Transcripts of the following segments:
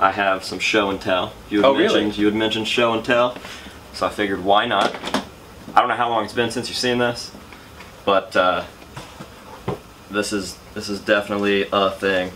I have some show and tell. You had mentioned show and tell, so I figured why not. I don't know how long it's been since you've seen this, but this is definitely a thing.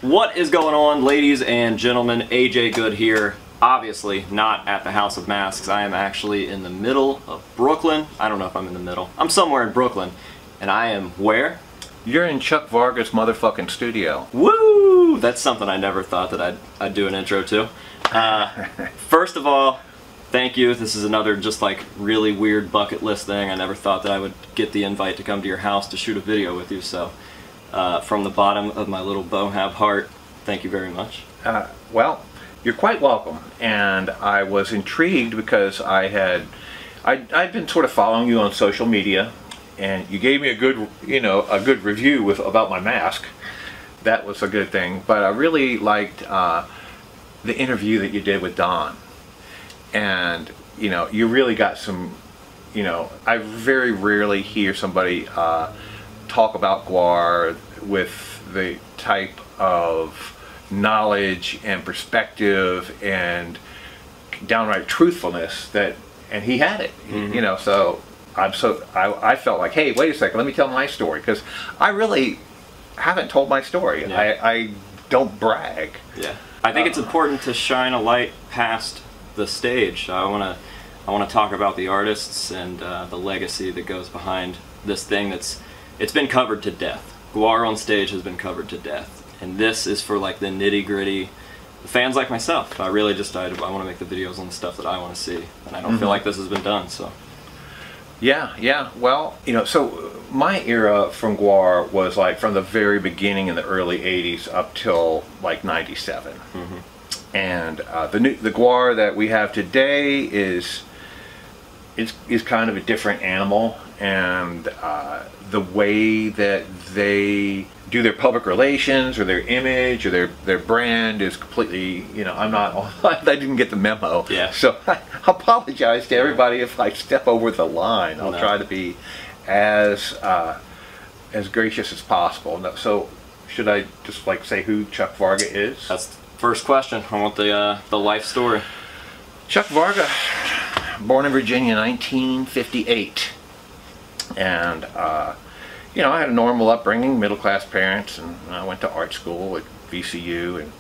What is going on, ladies and gentlemen? AJ Good here. Obviously not at the House of Masks. I am actually in the middle of Brooklyn. I don't know if I'm in the middle. I'm somewhere in Brooklyn. And I am where? You're in Chuck Varga's motherfucking studio. Woo! That's something I never thought that I'd do an intro to. First of all, thank you. This is another just like really weird bucket list thing. I never thought that I would get the invite to come to your house to shoot a video with you. So from the bottom of my little bohab heart, thank you very much. Well, you're quite welcome. And I was intrigued because I'd been sort of following you on social media, and you gave me a good, a good review about my mask. That was a good thing. But I really liked the interview that you did with Don. And you really got some, I very rarely hear somebody talk about GWAR with the type of knowledge and perspective and downright truthfulness and he had it. Mm-hmm. So I felt like, hey, wait a second, let me tell my story, because I really haven't told my story. Yeah. I don't brag. Yeah, I think it's important to shine a light past the stage. I want to talk about the artists and the legacy that goes behind this thing it's been covered to death. GWAR on stage has been covered to death. And this is for like the nitty-gritty fans like myself. I really just I want to make the videos on the stuff that I want to see, and I don't feel like this has been done. So yeah. Well, so my era from GWAR was like from the very beginning in the early '80s up till like '97. And the GWAR that we have today is kind of a different animal, and the way that they do their public relations or their image or their brand is completely, I didn't get the memo. Yeah. So I apologize to everybody if I step over the line. I'll try to be as gracious as possible. So should I just like say who Chuck Varga is? that's the first question. I want the life story. Chuck Varga, born in Virginia, 1958, and I had a normal upbringing, middle-class parents, and I went to art school at VCU, and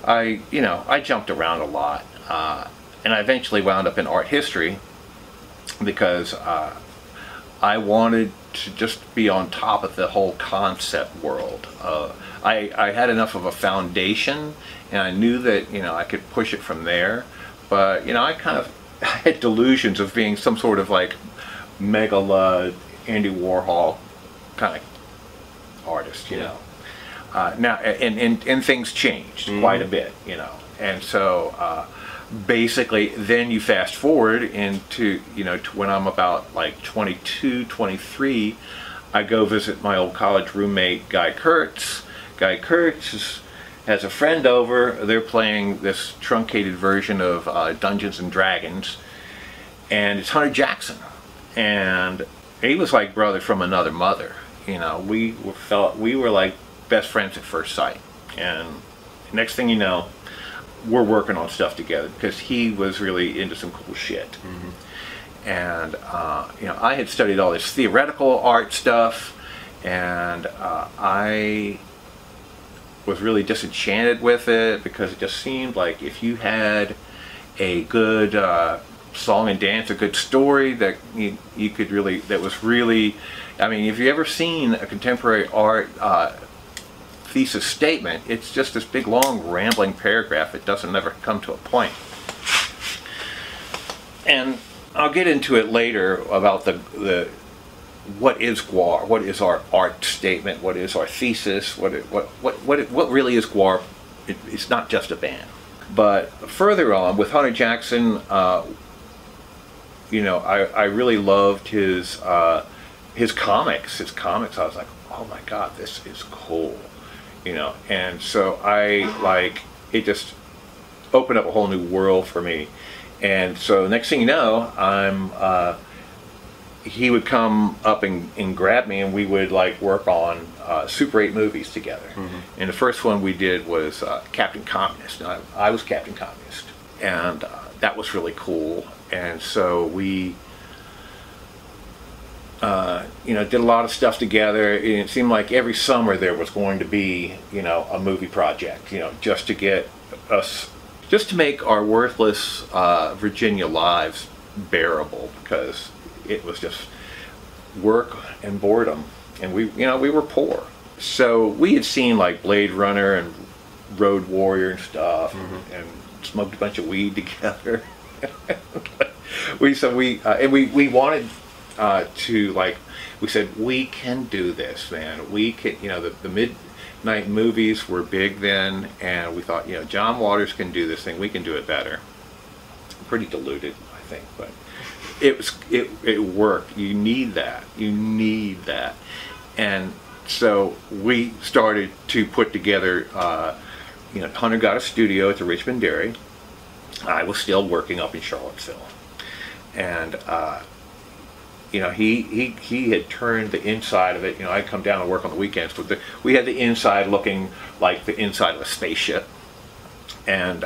I jumped around a lot, and I eventually wound up in art history because I wanted to just be on top of the whole concept world. I had enough of a foundation, and I knew that I could push it from there, but I kind of had delusions of being some sort of like megala Andy Warhol kind of artist, now and things changed quite a bit, and so basically then you fast forward into to when I'm about like 22, 23, I go visit my old college roommate Guy Kurtz. Guy Kurtz has a friend over. They're playing this truncated version of Dungeons and Dragons, and it's Hunter Jackson, and he was like brother from another mother. We were like best friends at first sight, and next thing you know, we're working on stuff together because he was really into some cool shit. And I had studied all this theoretical art stuff, and I was really disenchanted with it because it just seemed like if you had a good song and dance, a good story that you could really, that was really, I mean, if you've ever seen a contemporary art thesis statement, it's just this big long rambling paragraph. It doesn't ever come to a point. And I'll get into it later about the what is GWAR, what is our art statement, what is our thesis, what really is GWAR. It's not just a band. But further on with Hunter Jackson, I really loved his comics. I was like, oh my God, this is cool, and so it just opened up a whole new world for me. And so next thing you know, he would come up and grab me, and we would like work on Super 8 movies together. And the first one we did was Captain Communist. Now, I was Captain Communist, and that was really cool. And so we did a lot of stuff together. It seemed like every summer there was going to be, a movie project, just to get us, just to make our worthless Virginia lives bearable, because it was just work and boredom, and we were poor. So we had seen like Blade Runner and Road Warrior and stuff, and smoked a bunch of weed together. we wanted to, like, we said, we can do this, man. We can, the midnight movies were big then, and we thought, John Waters can do this thing. We can do it better. Pretty diluted, I think, but it worked. You need that. And so we started to put together. Hunter got a studio at the Richmond Dairy. I was still working up in Charlottesville, and he had turned the inside of it. I'd come down and work on the weekends, but we had the inside looking like the inside of a spaceship, and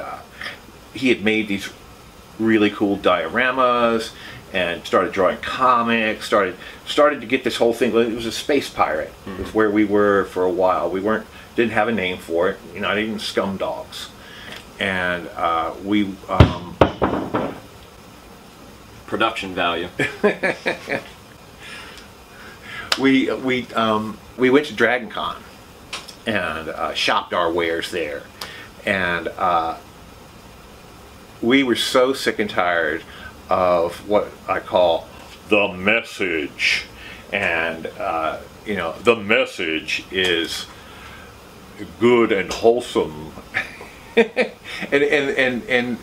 he had made these really cool dioramas and started drawing comics. Started to get this whole thing. It was a space pirate. It was where we were for a while. We didn't have a name for it. Not even Scum Dogs, and we. Production value. we went to Dragon Con and shopped our wares there, and we were so sick and tired of what I call the message, and the message is good and wholesome, and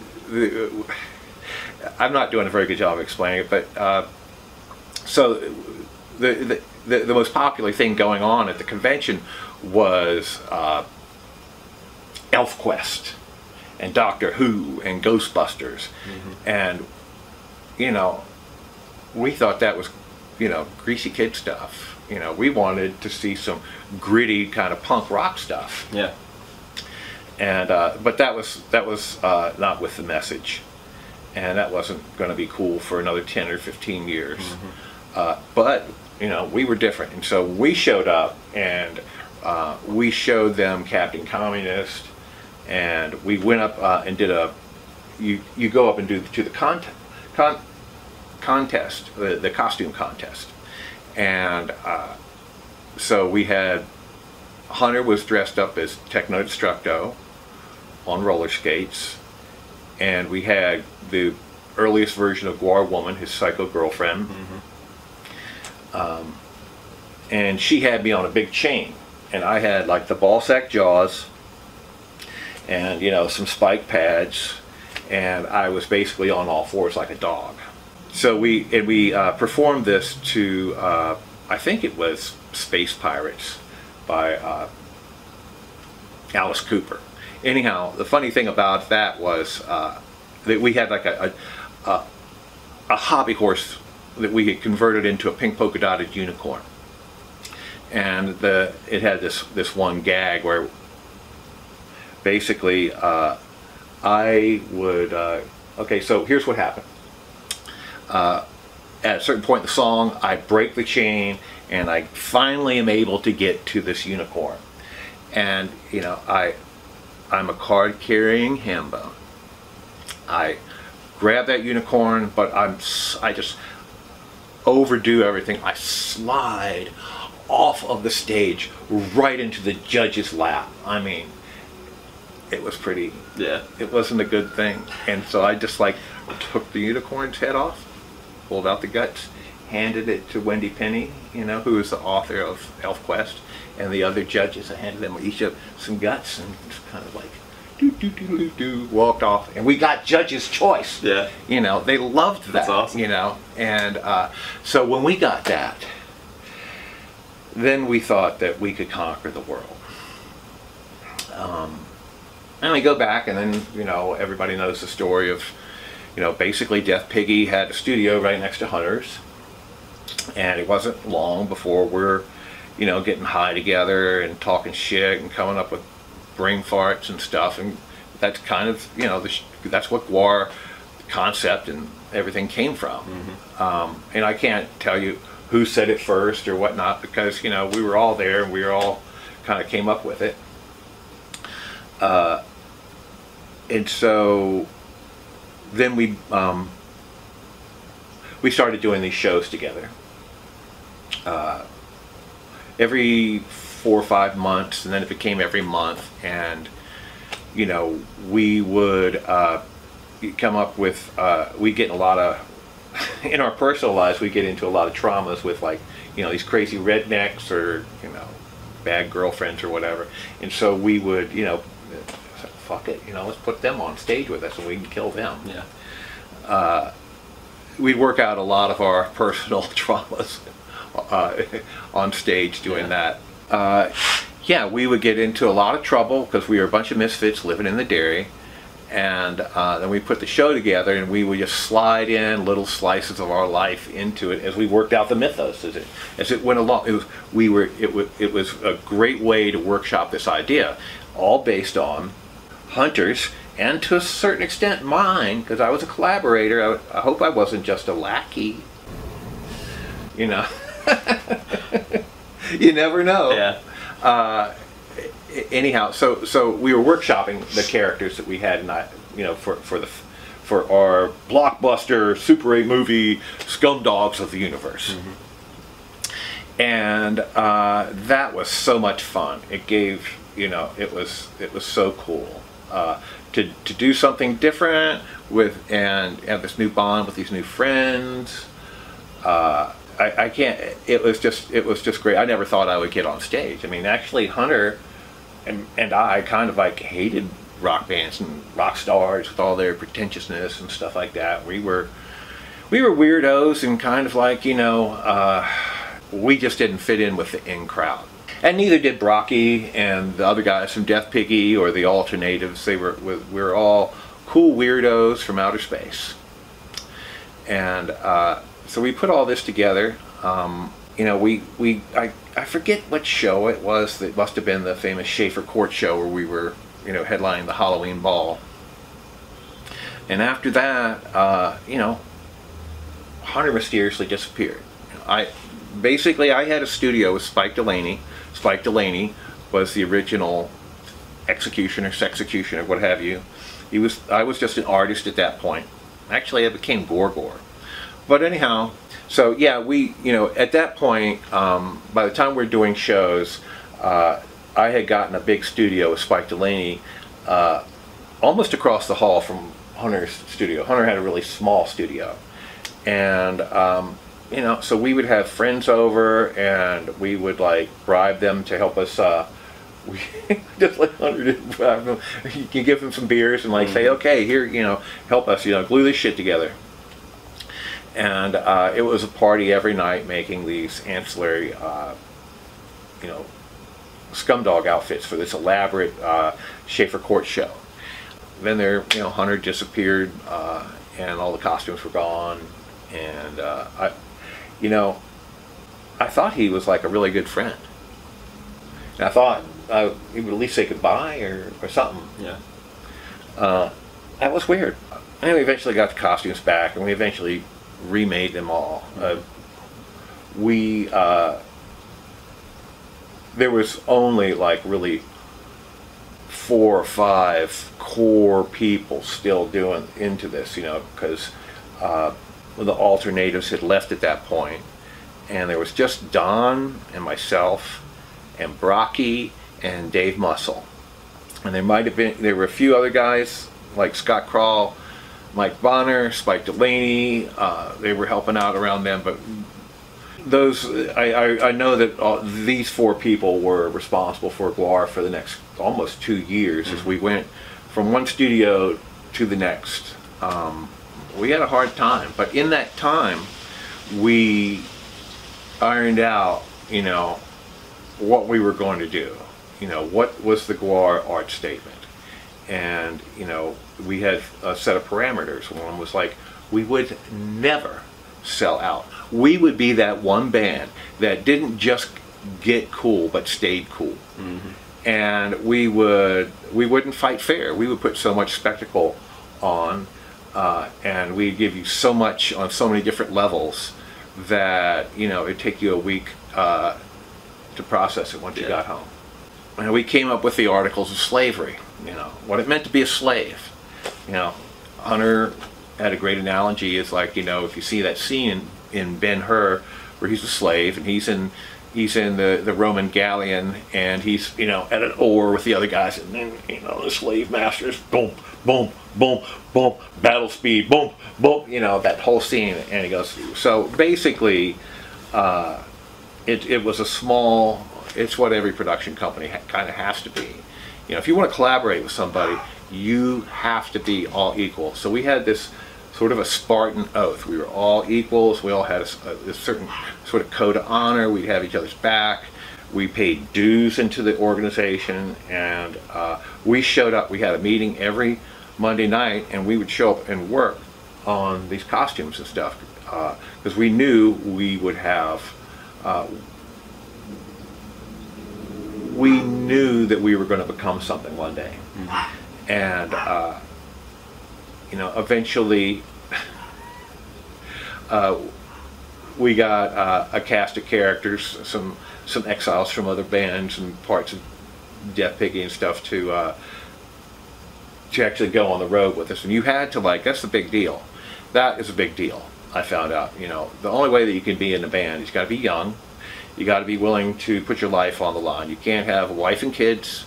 I'm not doing a very good job of explaining it, but so the most popular thing going on at the convention was ElfQuest and Doctor Who and Ghostbusters, and we thought that was greasy kid stuff. We wanted to see some gritty kind of punk rock stuff. Yeah. And but that was not with the message. And that wasn't going to be cool for another 10 or 15 years. But, we were different. And so we showed up, and we showed them Captain Communist, and we went up and did you go up and do the contest, the costume contest. And so we had, Hunter was dressed up as Techno Destructo on roller skates. And we had the earliest version of GWAR Woman, his psycho girlfriend. And she had me on a big chain. And I had like the ballsack jaws and, some spike pads. And I was basically on all fours like a dog. So we performed this to, I think it was Space Pirates by Alice Cooper. Anyhow, the funny thing about that was that we had like a hobby horse that we had converted into a pink polka dotted unicorn, and it had this one gag where basically I would okay, so here's what happened. At a certain point in the song, I break the chain, and I finally am able to get to this unicorn, and I'm a card-carrying ham bone. I grab that unicorn, but I just overdo everything. I slide off of the stage right into the judge's lap. I mean, it was pretty. Yeah. It wasn't a good thing, and so I just like took the unicorn's head off, pulled out the guts, handed it to Wendy Penny, who is the author of ElfQuest. And the other judges, I handed them each of some guts, and just kind of like walked off, and we got judge's choice. Yeah. They loved that. That's awesome. And so when we got that, then we thought that we could conquer the world. And we go back, and then everybody knows the story of You know, basically Death Piggy had a studio right next to Hunter's, and it wasn't long before we're, you know, getting high together and talking shit and coming up with brain farts and stuff, and that's kind of, you know, that's what GWAR concept and everything came from. And I can't tell you who said it first or whatnot, because, you know, we were all there and we were all kind of came up with it. And so then we started doing these shows together. Every 4 or 5 months, and then it became every month, and you know, we would come up with, we get a lot of, in our personal lives, we get into a lot of traumas with, like, you know, these crazy rednecks or, you know, bad girlfriends or whatever. And so we would, you know, fuck it, you know, let's put them on stage with us and we can kill them. Yeah. We'd work out a lot of our personal traumas on stage doing that. Yeah, we would get into a lot of trouble because we were a bunch of misfits living in the dairy, and then we put the show together and we would just slide in little slices of our life into it as we worked out the mythos as it went along. It was a great way to workshop this idea, all based on Hunter's and to a certain extent mine, because I was a collaborator. I hope I wasn't just a lackey, you know. You never know. Yeah. Anyhow, so we were workshopping the characters that we had, you know, for our blockbuster Super 8 movie Scumdogs of the Universe. And that was so much fun. It gave, you know, it was so cool to do something different with, and have this new bond with these new friends. I can't, it was just great. I never thought I would get on stage. I mean, actually Hunter and I kind of like hated rock bands and rock stars with all their pretentiousness and stuff like that. We were weirdos and kind of like, you know, we just didn't fit in with the in crowd. And neither did Brocky and the other guys from Death Piggy or the Alternatives. We were all cool weirdos from outer space. And so we put all this together. You know, I forget what show it was. It must have been the famous Schaefer Court show where we were, you know, headlining the Halloween ball. And after that, you know, Hunter mysteriously disappeared. I had a studio with Spike Delaney. Spike Delaney was the original executioner, sexecutioner, what have you. I was just an artist at that point. Actually, I became GWAR. But anyhow, so yeah, you know, at that point, by the time we're doing shows, I had gotten a big studio with Spike Delaney, almost across the hall from Hunter's studio. Hunter had a really small studio, and you know, so we would have friends over, and we would like bribe them to help us. Just like Hunter did, bribe them. You can give them some beers and like say, okay, here, you know, help us, you know, glue this shit together. And it was a party every night, making these ancillary, you know, scumdog outfits for this elaborate Schaefer Court show. Then there, you know, Hunter disappeared, and all the costumes were gone. And you know, I thought he was like a really good friend. And I thought he would at least say goodbye or something. Yeah. That was weird. And we eventually got the costumes back, and we eventually remade them all. There was only like really 4 or 5 core people still doing into this, you know, because the Alternatives had left at that point, and there was just Don and myself and Brocky and Dave Muscle, and there were a few other guys like Scott Crawl, Mike Bonner, Spike Delaney. They were helping out around them, but those I know that these 4 people were responsible for GWAR for the next almost 2 years as we went from one studio to the next. We had a hard time, but in that time we ironed out, you know, what we were going to do. You know, what was the GWAR art statement, and you know, we had a set of parameters. One was like, we would never sell out. We would be that one band that didn't just get cool but stayed cool. And we wouldn't fight fair. We would put so much spectacle on, and we'd give you so much on so many different levels that, you know, it'd take you a week to process it once you got home. And we came up with the articles of slavery, you know, what it meant to be a slave. You know, Hunter had a great analogy. It's like, you know, if you see that scene in Ben-Hur where he's a slave and he's in the Roman galleon and he's, you know, at an oar with the other guys, and then, you know, the slave masters, boom, boom, boom, boom, battle speed, boom, boom, you know, that whole scene. And he goes, so basically, it was a small, it's what every production company kind of has to be. You know, if you want to collaborate with somebody, you have to be all equal. So we had this sort of a Spartan oath. We were all equals. We all had a certain sort of code of honor. We'd have each other's back. We paid dues into the organization, and we showed up. We had a meeting every Monday night, and we would show up and work on these costumes and stuff because we knew we would have. We knew that we were going to become something one day, and you know, eventually we got a cast of characters, some exiles from other bands and parts of Death Piggy and stuff to actually go on the road with us. And you had to, like, that's the big deal. That is a big deal. I found out, you know, the only way that you can be in a band is you got to be young. You got to be willing to put your life on the line. You can't have a wife and kids.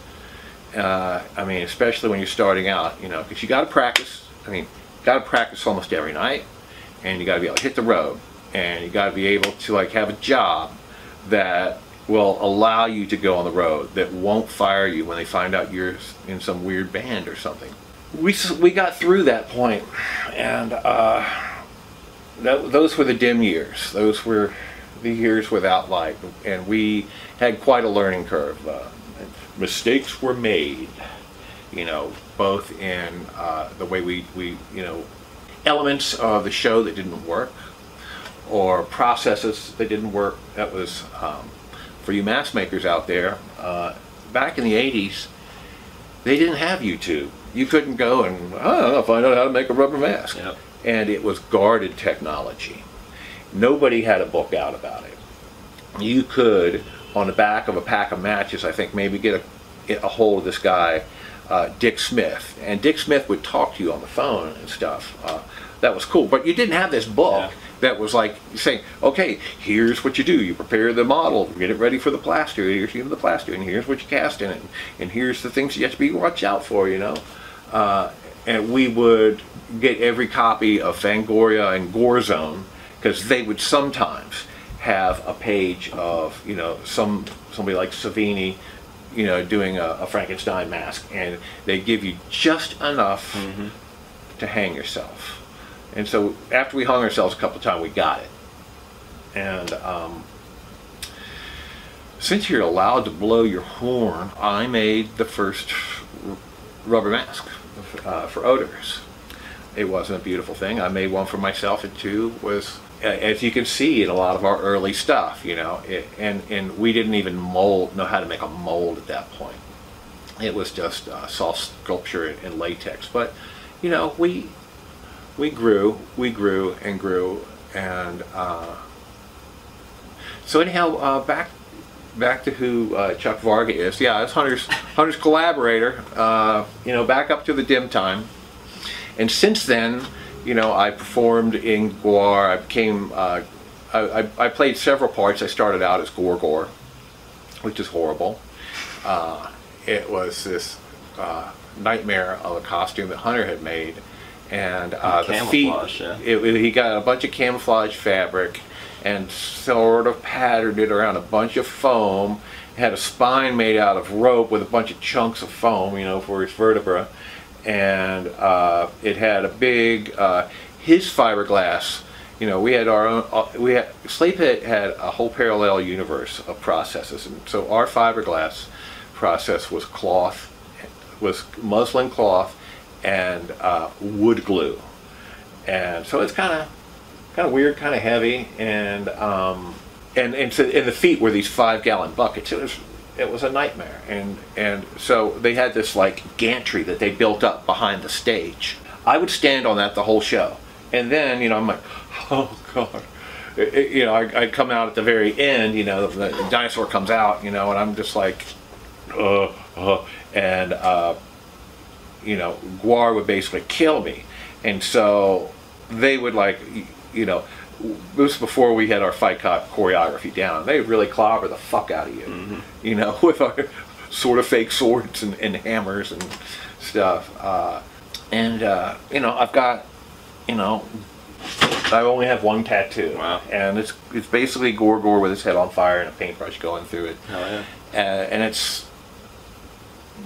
I mean, especially when you're starting out, you know, because you got to practice. I mean, you got to practice almost every night, and you got to be able to hit the road, and you got to be able to, like, have a job that will allow you to go on the road, that won't fire you when they find out you're in some weird band or something. We got through that point, and those were the dim years. Those were the years without light, and we had quite a learning curve. Mistakes were made, you know, both in the way we you know, elements of the show that didn't work, or processes that didn't work. That was for you mask makers out there. Back in the 80s, they didn't have YouTube. You couldn't go and, I'll find out how to make a rubber mask. Yep. And it was guarded technology. Nobody had a book out about it. You could, on the back of a pack of matches, I think, maybe get a hold of this guy, Dick Smith. And Dick Smith would talk to you on the phone and stuff. That was cool. But you didn't have this book that was like saying, okay, here's what you do. You prepare the model, get it ready for the plaster. Here's the plaster, and here's what you cast in it. And here's the things you have to be watch out for, you know. And we would get every copy of Fangoria and Gore Zone, because they would sometimes have a page of, you know, somebody like Savini, you know, doing a Frankenstein mask, and they give you just enough to hang yourself. And so after we hung ourselves a couple of times, we got it. And since you're allowed to blow your horn, I made the first rubber mask for odors. It wasn't a beautiful thing. I made one for myself. It too was, as you can see in a lot of our early stuff, you know, and we didn't even know how to make a mold at that point. It was just soft sculpture in latex. But, you know, we grew and grew, and so anyhow, back to who Chuck Varga is. Yeah, it's Hunter's collaborator. You know, back up to the dim time. And since then, you know, I performed in GWAR. I became, I played several parts. I started out as GWAR, which is horrible. It was this nightmare of a costume that Hunter had made. And the feet, he got a bunch of camouflage fabric and sort of patterned it around a bunch of foam. It had a spine made out of rope with a bunch of chunks of foam, you know, for his vertebra. And it had a big, his fiberglass, you know, we had our own, Slavehead had a whole parallel universe of processes. And so our fiberglass process was cloth, was muslin cloth, and wood glue. And so it's kind of weird, kind of heavy, and the feet were these 5-gallon buckets. It was a nightmare, and so they had this like gantry that they built up behind the stage. I would stand on that the whole show, and then I'm like, oh god, I'd come out at the very end, the dinosaur comes out, and I'm just like, and GWAR would basically kill me, and so they would like, this was before we had our fight cop choreography down. They really clobber the fuck out of you, with our sort of fake swords and hammers and stuff. I've got, I only have one tattoo. Wow. And it's basically GWAR with his head on fire and a paintbrush going through it. Hell yeah. And it's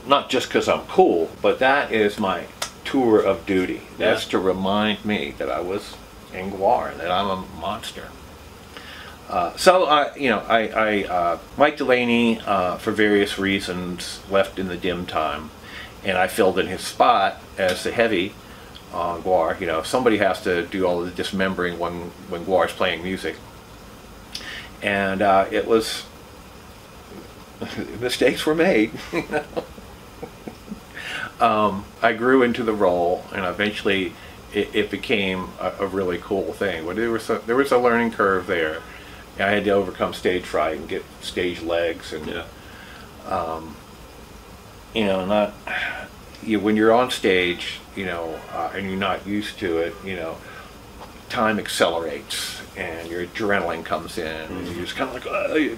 not just because I'm cool, but that is my tour of duty. That's to remind me that I was in GWAR and that I'm a monster. Mike Delaney, for various reasons, left in the dim time, and I filled in his spot as the heavy on GWAR. Somebody has to do all the dismembering when GWAR's playing music, and it was mistakes were made. I grew into the role, and eventually it became a really cool thing. But there was a learning curve there. I had to overcome stage fright and get stage legs, and when you're on stage, and you're not used to it, time accelerates and your adrenaline comes in, and you're just kind of like,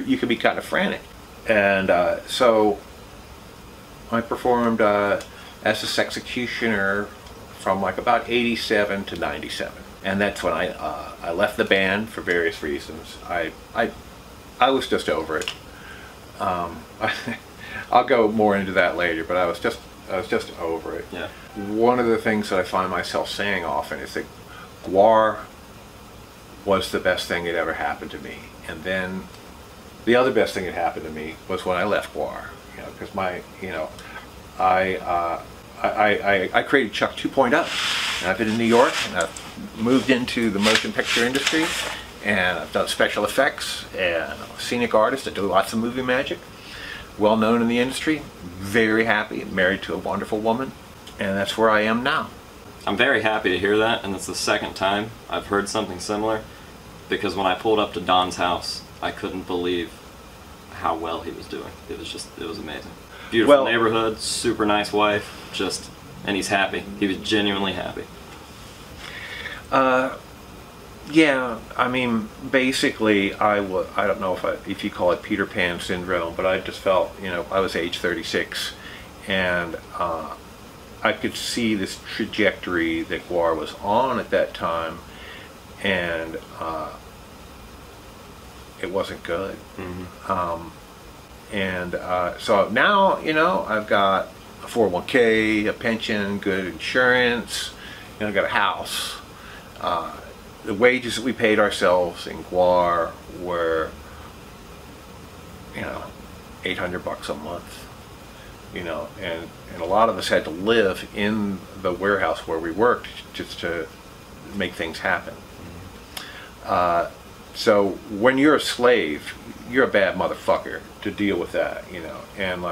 you can be kind of frantic. And so I performed as a Sexecutioner from like about 87 to 97. And that's when I left the band for various reasons. I was just over it. I'll go more into that later, but I was just over it. Yeah. One of the things that I find myself saying often is that GWAR was the best thing that ever happened to me, and then the other best thing that happened to me was when I left GWAR. Because I created Chuck 2.0, and I've been in New York, and I've moved into the motion picture industry, and I've done special effects, and I'm a scenic artist. I do lots of movie magic, well known in the industry, very happy, married to a wonderful woman, and that's where I am now. I'm very happy to hear that, and it's the second time I've heard something similar, because when I pulled up to Don's house, I couldn't believe how well he was doing. It was amazing. Beautiful neighborhood, super nice wife, and he's happy. He was genuinely happy. Yeah, I mean, basically, I don't know if you call it Peter Pan syndrome, but I just felt, I was age 36, and I could see this trajectory that GWAR was on at that time, and it wasn't good. So now, I've got a 401k, a pension, good insurance, I've got a house. The wages that we paid ourselves in GWAR were, $800 a month, and a lot of us had to live in the warehouse where we worked just to make things happen. So when you're a slave, you're a bad motherfucker to deal with that, and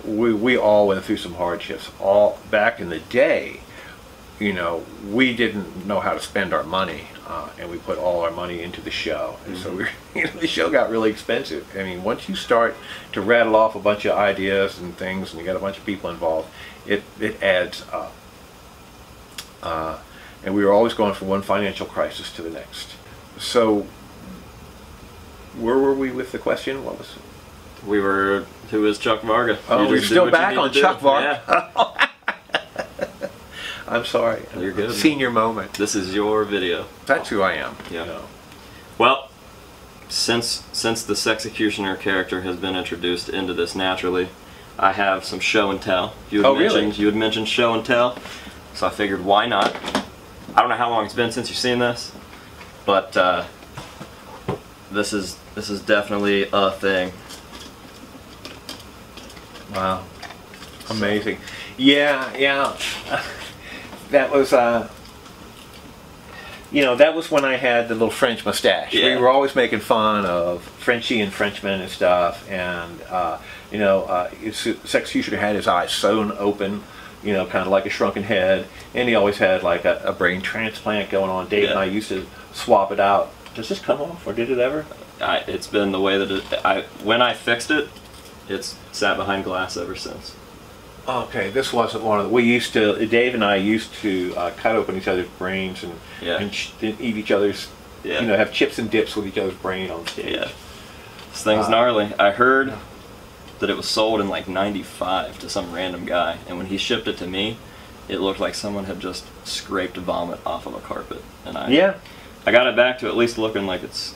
we all went through some hardships. All back in the day, we didn't know how to spend our money, and we put all our money into the show. And so the show got really expensive. I mean, once you start to rattle off a bunch of ideas and things, and you got a bunch of people involved, it adds up. And we were always going from one financial crisis to the next. So, where were we with the question? What was it? We were, who is Chuck Varga? Oh, we're still back on Chuck Varga. Yeah. I'm sorry. You're good. Senior moment. This is your video. That's who I am. Yeah. Well, since the Sexecutioner character has been introduced into this naturally, I have some show and tell. You had mentioned show and tell, so I figured why not. I don't know how long it's been since you've seen this, but this is This is definitely a thing. Wow. Amazing. Yeah. That was, you know, that was when I had the little French mustache. Yeah. We were always making fun of Frenchie and Frenchmen and stuff, and you know, Sexecutioner had his eyes sewn open, you know, kind of like a shrunken head, and he always had like a brain transplant going on. Dave and I used to swap it out. Does this come off, or did it ever? It's been the way that when I fixed it, it's sat behind glass ever since. Okay, this wasn't one of the. We used to. Dave and I used to cut open each other's brains and eat each other's. You know, have chips and dips with each other's brain on stage. Yeah, this thing's gnarly. I heard that it was sold in like '95 to some random guy, and when he shipped it to me, it looked like someone had just scraped vomit off of a carpet. And I got it back to at least looking like it's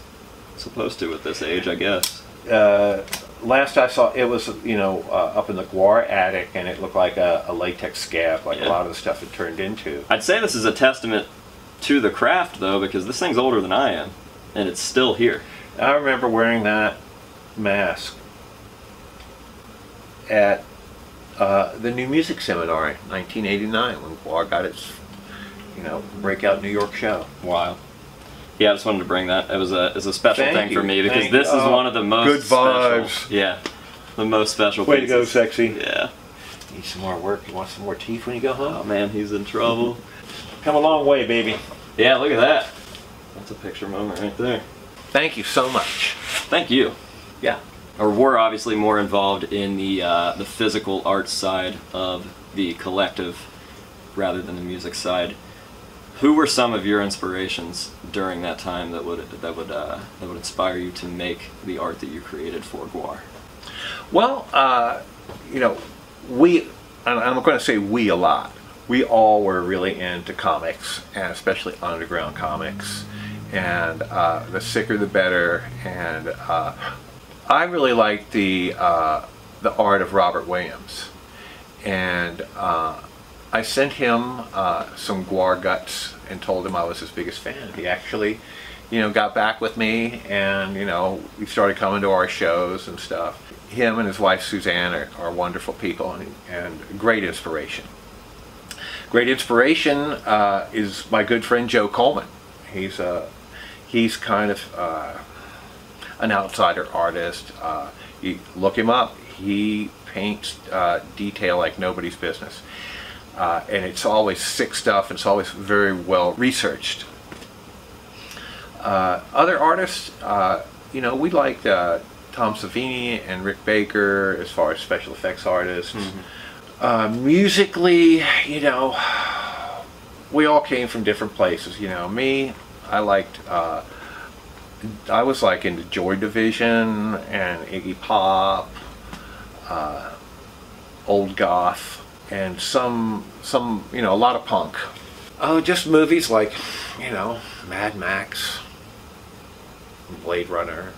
supposed to at this age, I guess. Last I saw, it was, you know, up in the GWAR attic, and it looked like a latex scab, like a lot of the stuff it turned into. I'd say this is a testament to the craft, though, because this thing's older than I am, and it's still here. I remember wearing that mask at the New Music Seminar in 1989 when GWAR got its, you know, breakout New York show. Wow. Yeah, I just wanted to bring that. It was a special thing for me because Thank this you. is one of the most good vibes. Special, yeah, the most special. Way pieces. to go, Sexy. Yeah. Need some more work? You want some more teeth when you go home? Oh man, he's in trouble. Come a long way, baby. Yeah, look at that. That's a picture moment right there. Thank you so much. Thank you. Yeah. Or we're obviously more involved in the physical art side of the collective rather than the music side. Who were some of your inspirations during that time that would inspire you to make the art that you created for GWAR? Well, you know, I'm going to say we a lot. We all were really into comics, and especially underground comics, and the sicker the better. And I really liked the art of Robert Williams, and I sent him some GWAR guts and told him I was his biggest fan. He actually, you know, got back with me, and you know, we started coming to our shows and stuff. Him and his wife Suzanne are wonderful people and great inspiration. Great inspiration is my good friend Joe Coleman. He's kind of an outsider artist. You look him up. He paints detail like nobody's business. And it's always sick stuff, and it's always very well researched. Other artists, you know, we liked Tom Savini and Rick Baker as far as special effects artists. Musically, you know, we all came from different places. You know, me, I was like into Joy Division and Iggy Pop, old goth. And some, you know, a lot of punk. Oh, just movies like, you know, Mad Max, Blade Runner.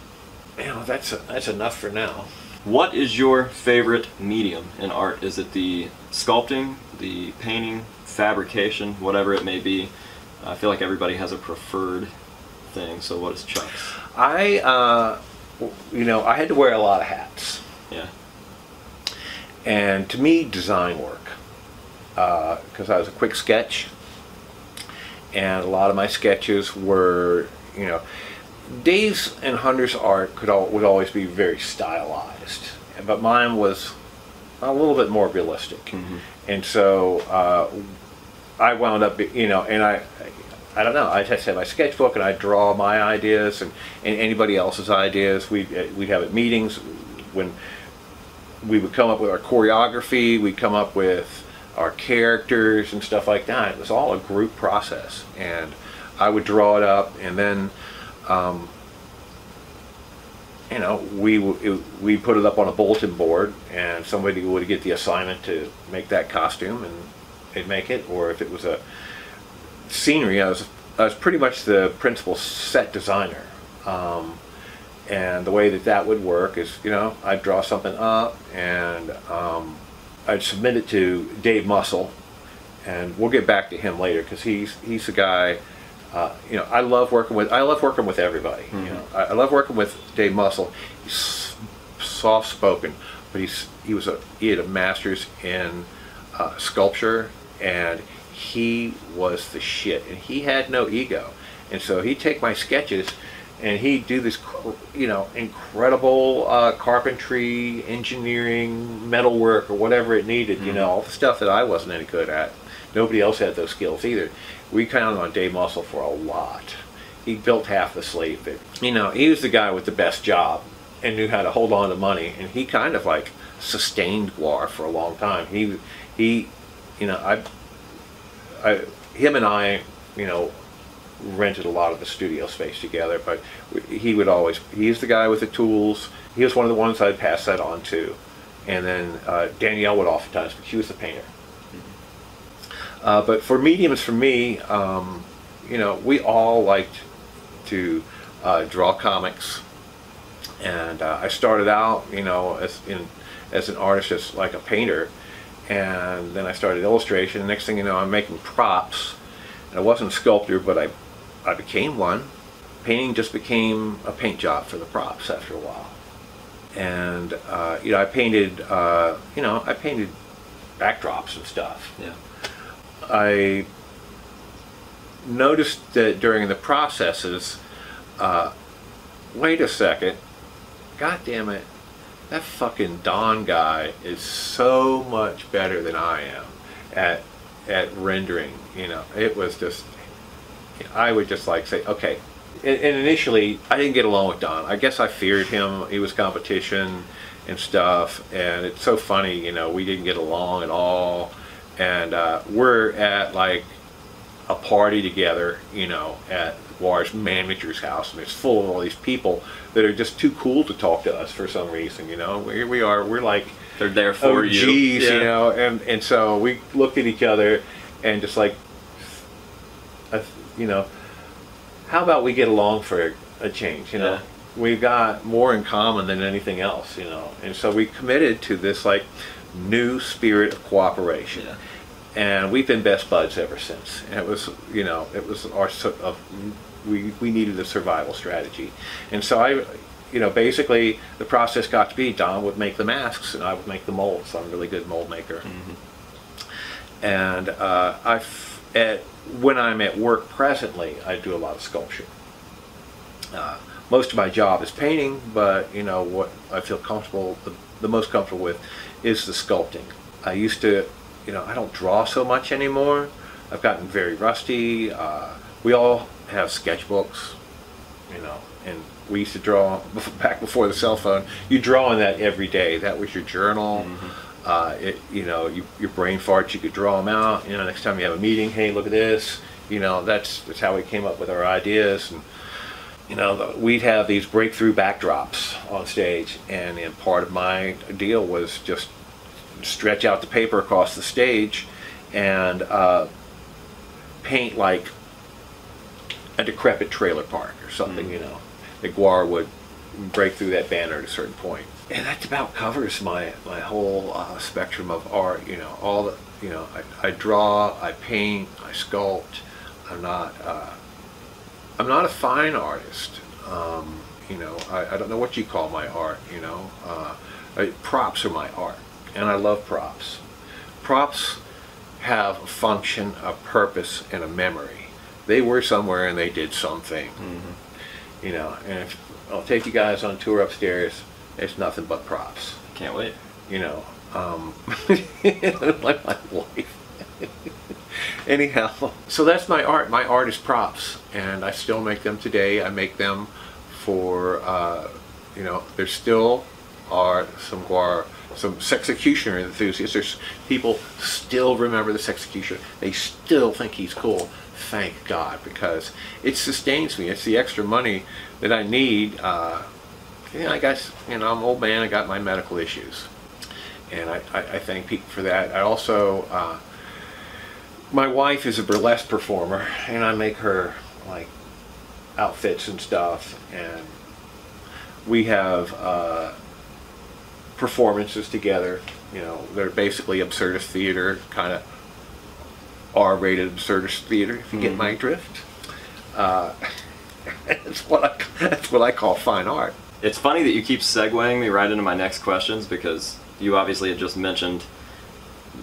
You know, that's enough for now. What is your favorite medium in art? Is it the sculpting, the painting, fabrication, whatever it may be? I feel like everybody has a preferred thing. So what is Chuck's? You know, I had to wear a lot of hats. Yeah. And to me, design work, because I was a quick sketch, and a lot of my sketches were, you know, Dave's and Hunter's art would always be very stylized, but mine was a little bit more realistic. And so I wound up, you know, and I don't know, I just had my sketchbook and I'd draw my ideas and anybody else's ideas. We'd have at meetings when we would come up with our choreography, we'd come up with our characters and stuff like that. It was all a group process, and I would draw it up, and then you know, we put it up on a bulletin board, and somebody would get the assignment to make that costume, and they'd make it. Or if it was a scenery, I was pretty much the principal set designer. And the way that would work is, you know, I'd draw something up, and I'd submit it to Dave Muscle, and we'll get back to him later because he's the guy. You know, I love working with everybody. You know, I love working with Dave Muscle. He's soft spoken, but he had a master's in sculpture, and he was the shit, and he had no ego. And so he'd take my sketches and he'd do this, you know, incredible carpentry, engineering, metalwork, or whatever it needed, you know, all the stuff that I wasn't any good at. Nobody else had those skills either. We counted on Dave Muscle for a lot. He built half the slave bit. You know, he was the guy with the best job and knew how to hold on to money, and he kind of like sustained GWAR for a long time. He you know, him and I, you know, rented a lot of the studio space together, but he would always, he's the guy with the tools. He was one of the ones I'd pass that on to. And then Danielle would oftentimes, but she was the painter. But for mediums, for me, you know, we all liked to draw comics. And I started out, you know, as an artist, as like a painter. And then I started illustration. Next thing you know, I'm making props. And I wasn't a sculptor, but I became one. Painting just became a paint job for the props after a while. And you know, I painted backdrops and stuff. Yeah. I noticed that during the processes, wait a second, God damn it, that fucking Don guy is so much better than I am at rendering. You know, it was just, I would just like say, okay. And initially, I didn't get along with Don. I guess I feared him. He was competition and stuff. And it's so funny, you know, we didn't get along at all. And we're at like a party together, you know, at GWAR's manager's house, and it's full of all these people that are just too cool to talk to us for some reason, you know. Here we are, we're like, they're there for OGs, you. Yeah. You know, and so we looked at each other and just like, you know, how about we get along for a change, you know? Yeah. We've got more in common than anything else, you know. And so we committed to this like new spirit of cooperation. Yeah. And we've been best buds ever since. And it was, you know, it was our we needed a survival strategy. And so I, you know, basically the process got to be Don would make the masks and I would make the molds. So I'm a really good mold maker. Mm-hmm. And when I'm at work presently, I do a lot of sculpture. Most of my job is painting, but you know what I feel comfortable, the most comfortable with, is the sculpting. I used to, you know, I don't draw so much anymore. I've gotten very rusty. We all have sketchbooks, you know, and we used to draw back before the cell phone. You draw in that every day. That was your journal. Mm-hmm. You know, your brain farts, you could draw them out. You know, next time you have a meeting, hey, look at this. You know, that's how we came up with our ideas. And you know, we'd have these breakthrough backdrops on stage, and part of my deal was just stretch out the paper across the stage and paint like a decrepit trailer park or something. You know, the GWAR would break through that banner at a certain point. And that about covers my whole spectrum of art. You know, all the, you know, I draw, I paint, I sculpt. I'm not a fine artist. You know, I don't know what you call my art. You know, props are my art, and I love props. Props have a function, a purpose, and a memory. They were somewhere and they did something. Mm-hmm. You know, and I'll take you guys on tour upstairs. It's nothing but props. Can't wait. You know, like my wife. Anyhow, so that's my art. My art is props, and I still make them today. I make them for, you know, there still are some GWAR, some Sexecutioner enthusiasts. There's people still remember the Sexecutioner. They still think he's cool. Thank God, because it sustains me. It's the extra money that I need. You know, I guess, you know, I'm an old man. I got my medical issues, and I thank people for that. I also, my wife is a burlesque performer, and I make her like outfits and stuff, and we have performances together. You know, they're basically absurdist theater, kind of R-rated absurdist theater, if you get my drift. That's what I call fine art. It's funny that you keep segueing me right into my next questions, because you obviously had just mentioned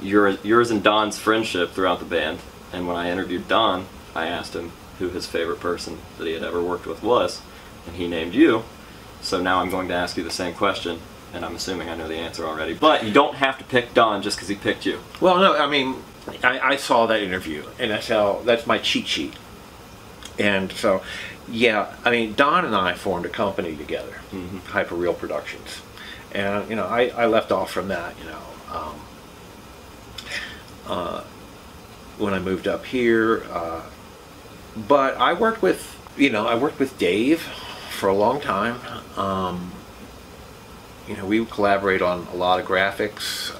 yours and Don's friendship throughout the band. And when I interviewed Don, I asked him who his favorite person that he had ever worked with was, and he named you. So now I'm going to ask you the same question, and I'm assuming I know the answer already. But you don't have to pick Don just because he picked you. Well, no, I mean, I saw that interview, and that's my cheat sheet. And so, yeah, I mean, Don and I formed a company together, Hyperreal Productions. And, you know, I left off from that, you know, when I moved up here. But I worked with, you know, Dave for a long time. You know, we would collaborate on a lot of graphics.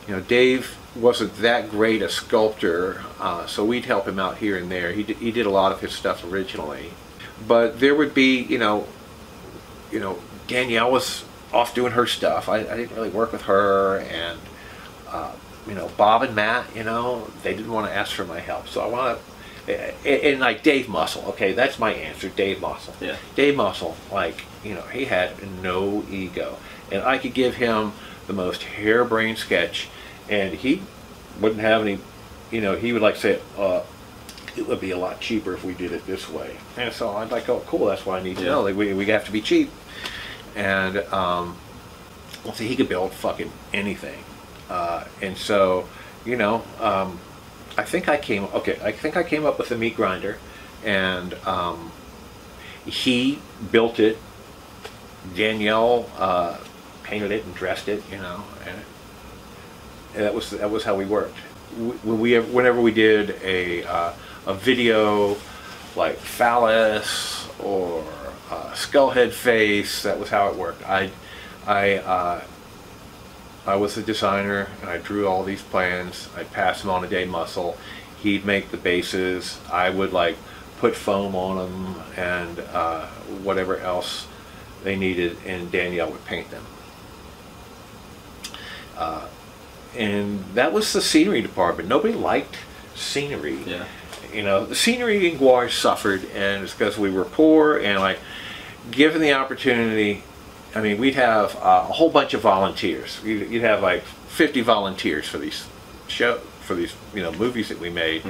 You know, Dave wasn't that great a sculptor, so we'd help him out here and there. He did a lot of his stuff originally. But there would be, you know, Danielle was off doing her stuff. I didn't really work with her, and you know, Bob and Matt, you know, they didn't want to ask for my help. So I want to, and like Dave Muscle, okay, that's my answer, Dave Muscle. Yeah. Dave Muscle, like, you know, he had no ego, and I could give him the most harebrained sketch, and he wouldn't have any, you know, he would like say, it would be a lot cheaper if we did it this way. And so I'd like, oh, cool, that's what I need to know. Like, we have to be cheap. And, well, see, he could build fucking anything. And so, you know, I think I came up with a meat grinder, and he built it. Danielle painted it and dressed it, you know, and that was how we worked. Whenever we did a video like phallus or skullhead face, that was how it worked. I was the designer, and I drew all these plans. I'd pass them on to Dave Muscle. He'd make the bases. I would like put foam on them and whatever else they needed, and Danielle would paint them. And that was the scenery department. Nobody liked scenery. Yeah. You know, the scenery in GWAR suffered, and it's because we were poor, and like, given the opportunity, I mean, we'd have a whole bunch of volunteers. You'd have like 50 volunteers for these you know, movies that we made,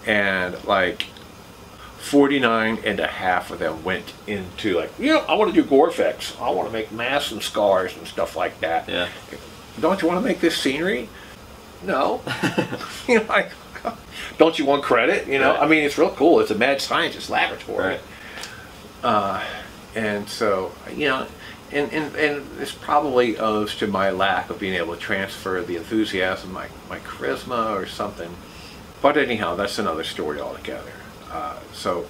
and like 49 and a half of them went into like, you know, I want to do gore effects. I want to make masks and scars and stuff like that. Yeah. Don't you want to make this scenery? No. You know, like, don't you want credit? You know, right. I mean, it's real cool. It's a mad scientist laboratory. Right. And so, you know, and this probably owes to my lack of being able to transfer the enthusiasm, my charisma or something. But anyhow, that's another story altogether. So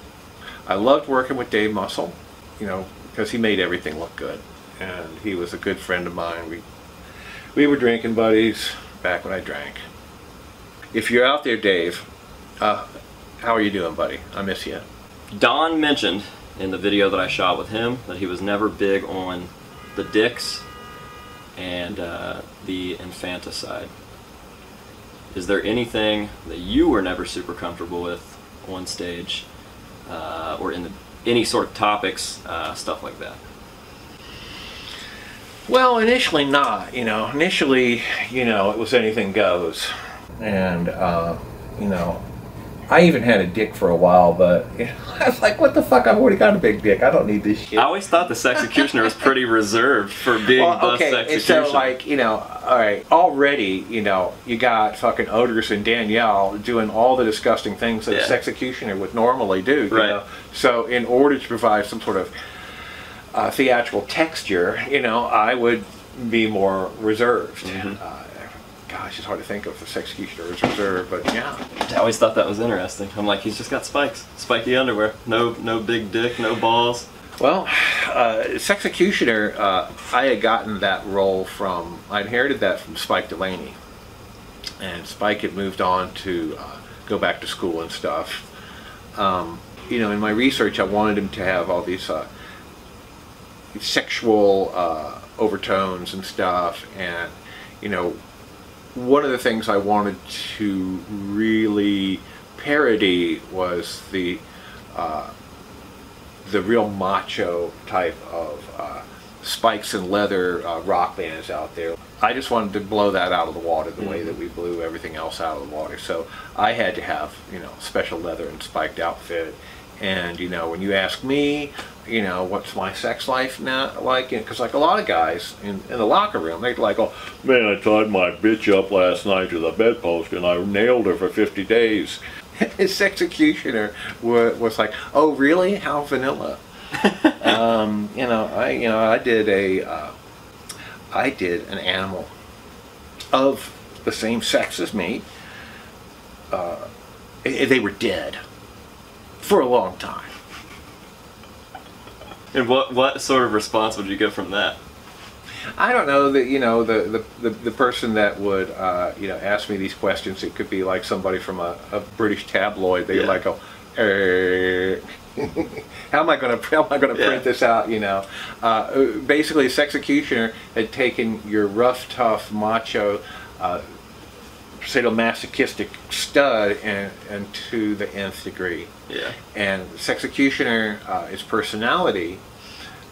I loved working with Dave Muscle, you know, because he made everything look good. And he was a good friend of mine. We were drinking buddies back when I drank. If you're out there, Dave, how are you doing, buddy? I miss you. Don mentioned in the video that I shot with him that he was never big on the dicks and the infanticide. Is there anything that you were never super comfortable with on stage or in any sort of topics, stuff like that? Well, initially not, you know. Initially, you know, it was anything goes. And, you know, I even had a dick for a while, but you know, I was like, what the fuck, I've already got a big dick, I don't need this shit. I always thought the Sexecutioner was pretty reserved for being the Sexecutioner. And so, like, you know, alright, already, you know, you got fucking Odors and Danielle doing all the disgusting things that a Sexecutioner would normally do, you know? So, in order to provide some sort of theatrical texture, you know, I would be more reserved. Gosh, it's hard to think of the Sexecutioner as reserved, but yeah. I always thought that was interesting. I'm like, he's just got spikes, spiky underwear, no big dick, no balls. Well, Sexecutioner, I had gotten that role from, I inherited that from Spike Delaney, and Spike had moved on to go back to school and stuff. You know, in my research, I wanted him to have all these sexual overtones and stuff, and you know, one of the things I wanted to really parody was the real macho type of spikes and leather rock bands out there. I just wanted to blow that out of the water the way that we blew everything else out of the water. So I had to have, you know, special leather and spiked outfit. And, you know, when you ask me, you know, what's my sex life now like? Because like a lot of guys in the locker room, they're like, oh, man, I tied my bitch up last night to the bedpost and I nailed her for 50 days. His Sexecutioner was like, oh, really? How vanilla? You know, I did an animal of the same sex as me. They were dead for a long time. And what sort of response would you get from that? I don't know, that, you know, the person that would you know, ask me these questions, it could be like somebody from a British tabloid. They're like, oh, how am I going to print this out? You know, basically, Sexecutioner had taken your rough, tough, macho, sadomasochistic stud and to the nth degree. Yeah. And Sexecutioner, his personality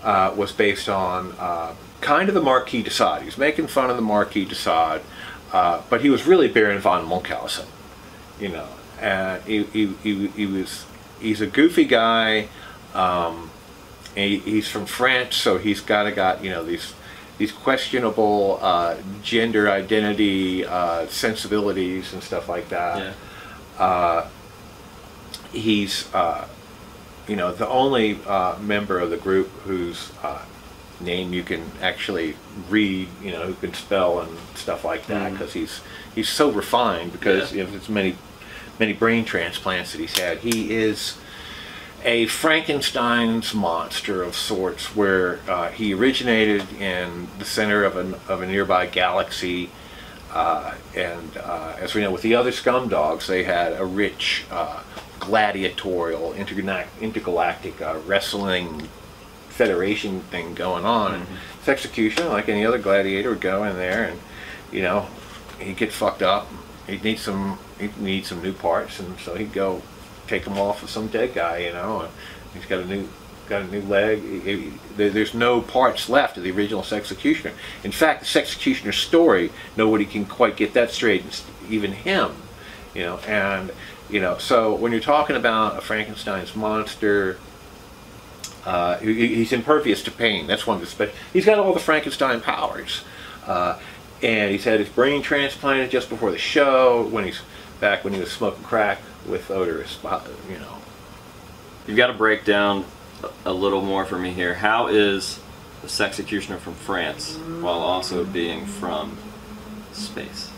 was based on kind of the Marquis de Sade. He was making fun of the Marquis de Sade, but he was really Baron von Munchausen, you know. And he's a goofy guy. He's from France, so he's got you know, these questionable gender identity sensibilities and stuff like that. Yeah. He's you know, the only member of the group whose name you can actually read, you know, who can spell and stuff like that, because he's so refined, because you know, it's many brain transplants that he's had. He is a Frankenstein's monster of sorts, where he originated in the center of a nearby galaxy, and as we know, with the other scumdogs, they had a rich gladiatorial intergalactic wrestling federation thing going on. And Sexecutioner, like any other gladiator, would go in there and, you know, he'd get fucked up. He'd need some new parts, and so he'd go take them off of some dead guy, you know. And he's got a new leg. There's no parts left of the original Sexecutioner. In fact, the Sexecutioner story, nobody can quite get that straight, even him, you know. And you know, so when you're talking about a Frankenstein's monster, he's impervious to pain. That's one of the special. He's got all the Frankenstein powers, and he's had his brain transplanted just before the show, when he was smoking crack with odorous, you know. You've got to break down a little more for me here. How is the Sexecutioner from France while also being from space?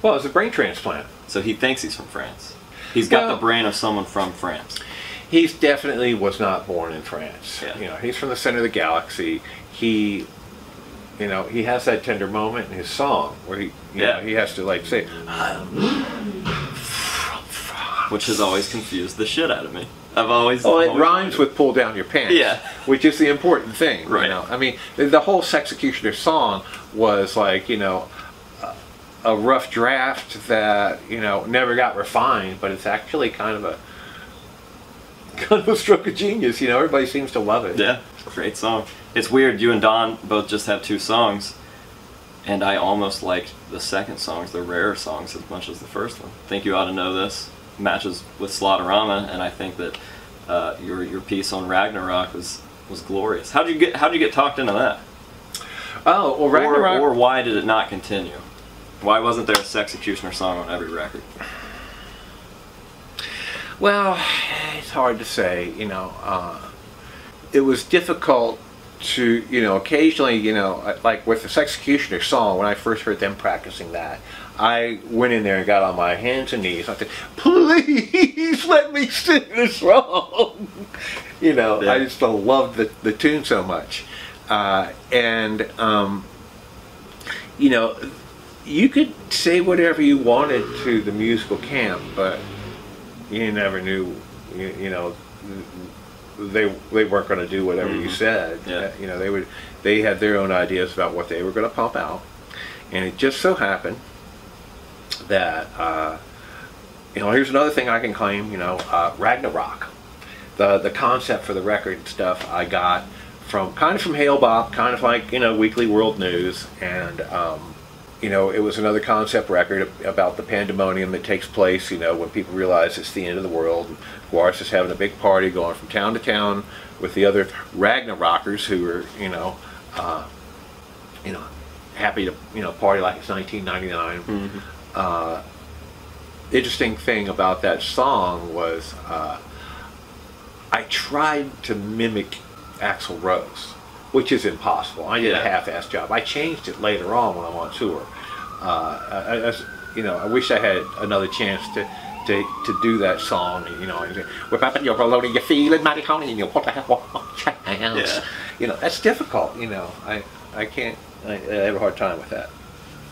Well, it's a brain transplant. So he thinks he's from France. He's got the brain of someone from France. He definitely was not born in France. Yeah. You know, he's from the center of the galaxy. He, you know, he has that tender moment in his song where he, you know, he has to like say, which has always confused the shit out of me. I've always. Oh, it rhymes with "pull down your pants." Yeah. Which is the important thing. Right. You know, I mean, the whole Sexecutioner song was like, you know, a rough draft that, you know, never got refined, but it's actually kind of a stroke of genius. You know, everybody seems to love it. Yeah, it's a great song. It's weird. You and Don both just have 2 songs, and I almost liked the second songs, the rarer songs, as much as the first one. Think You Ought to Know This matches with Slaughterama, and I think that your piece on Ragnarok was glorious. How'd you get talked into that? Oh, well, Ragnarok. Or why did it not continue? Why wasn't there a Sexecutioner song on every record? Well, it's hard to say. You know, it was difficult to, you know, occasionally, you know, like with the Sexecutioner song, when I first heard them practicing that, I went in there and got on my hands and knees. I said, please let me sing this song. You know, I just loved the tune so much. You know, you could say whatever you wanted to the musical camp, but you never knew, you know, they weren't going to do whatever you said. Yeah. You know, they had their own ideas about what they were going to pump out, and it just so happened that you know, here's another thing I can claim. You know, Ragnarok, the concept for the record and stuff I got kind of from Hale Bop, kind of like, you know, Weekly World News, and you know, it was another concept record about the pandemonium that takes place, you know, when people realize it's the end of the world. GWAR's just having a big party, going from town to town with the other Ragnarokers who are, you know, happy to, you know, party like it's 1999. Interesting thing about that song was I tried to mimic Axl Rose, which is impossible. I did a half-assed job. I changed it later on when I'm on tour. You know, I wish I had another chance to do that song. You know, whip up and you're loading, you're feeling mighty honey, and you put the hell on. You know, that's difficult. You know, I can't. I have a hard time with that.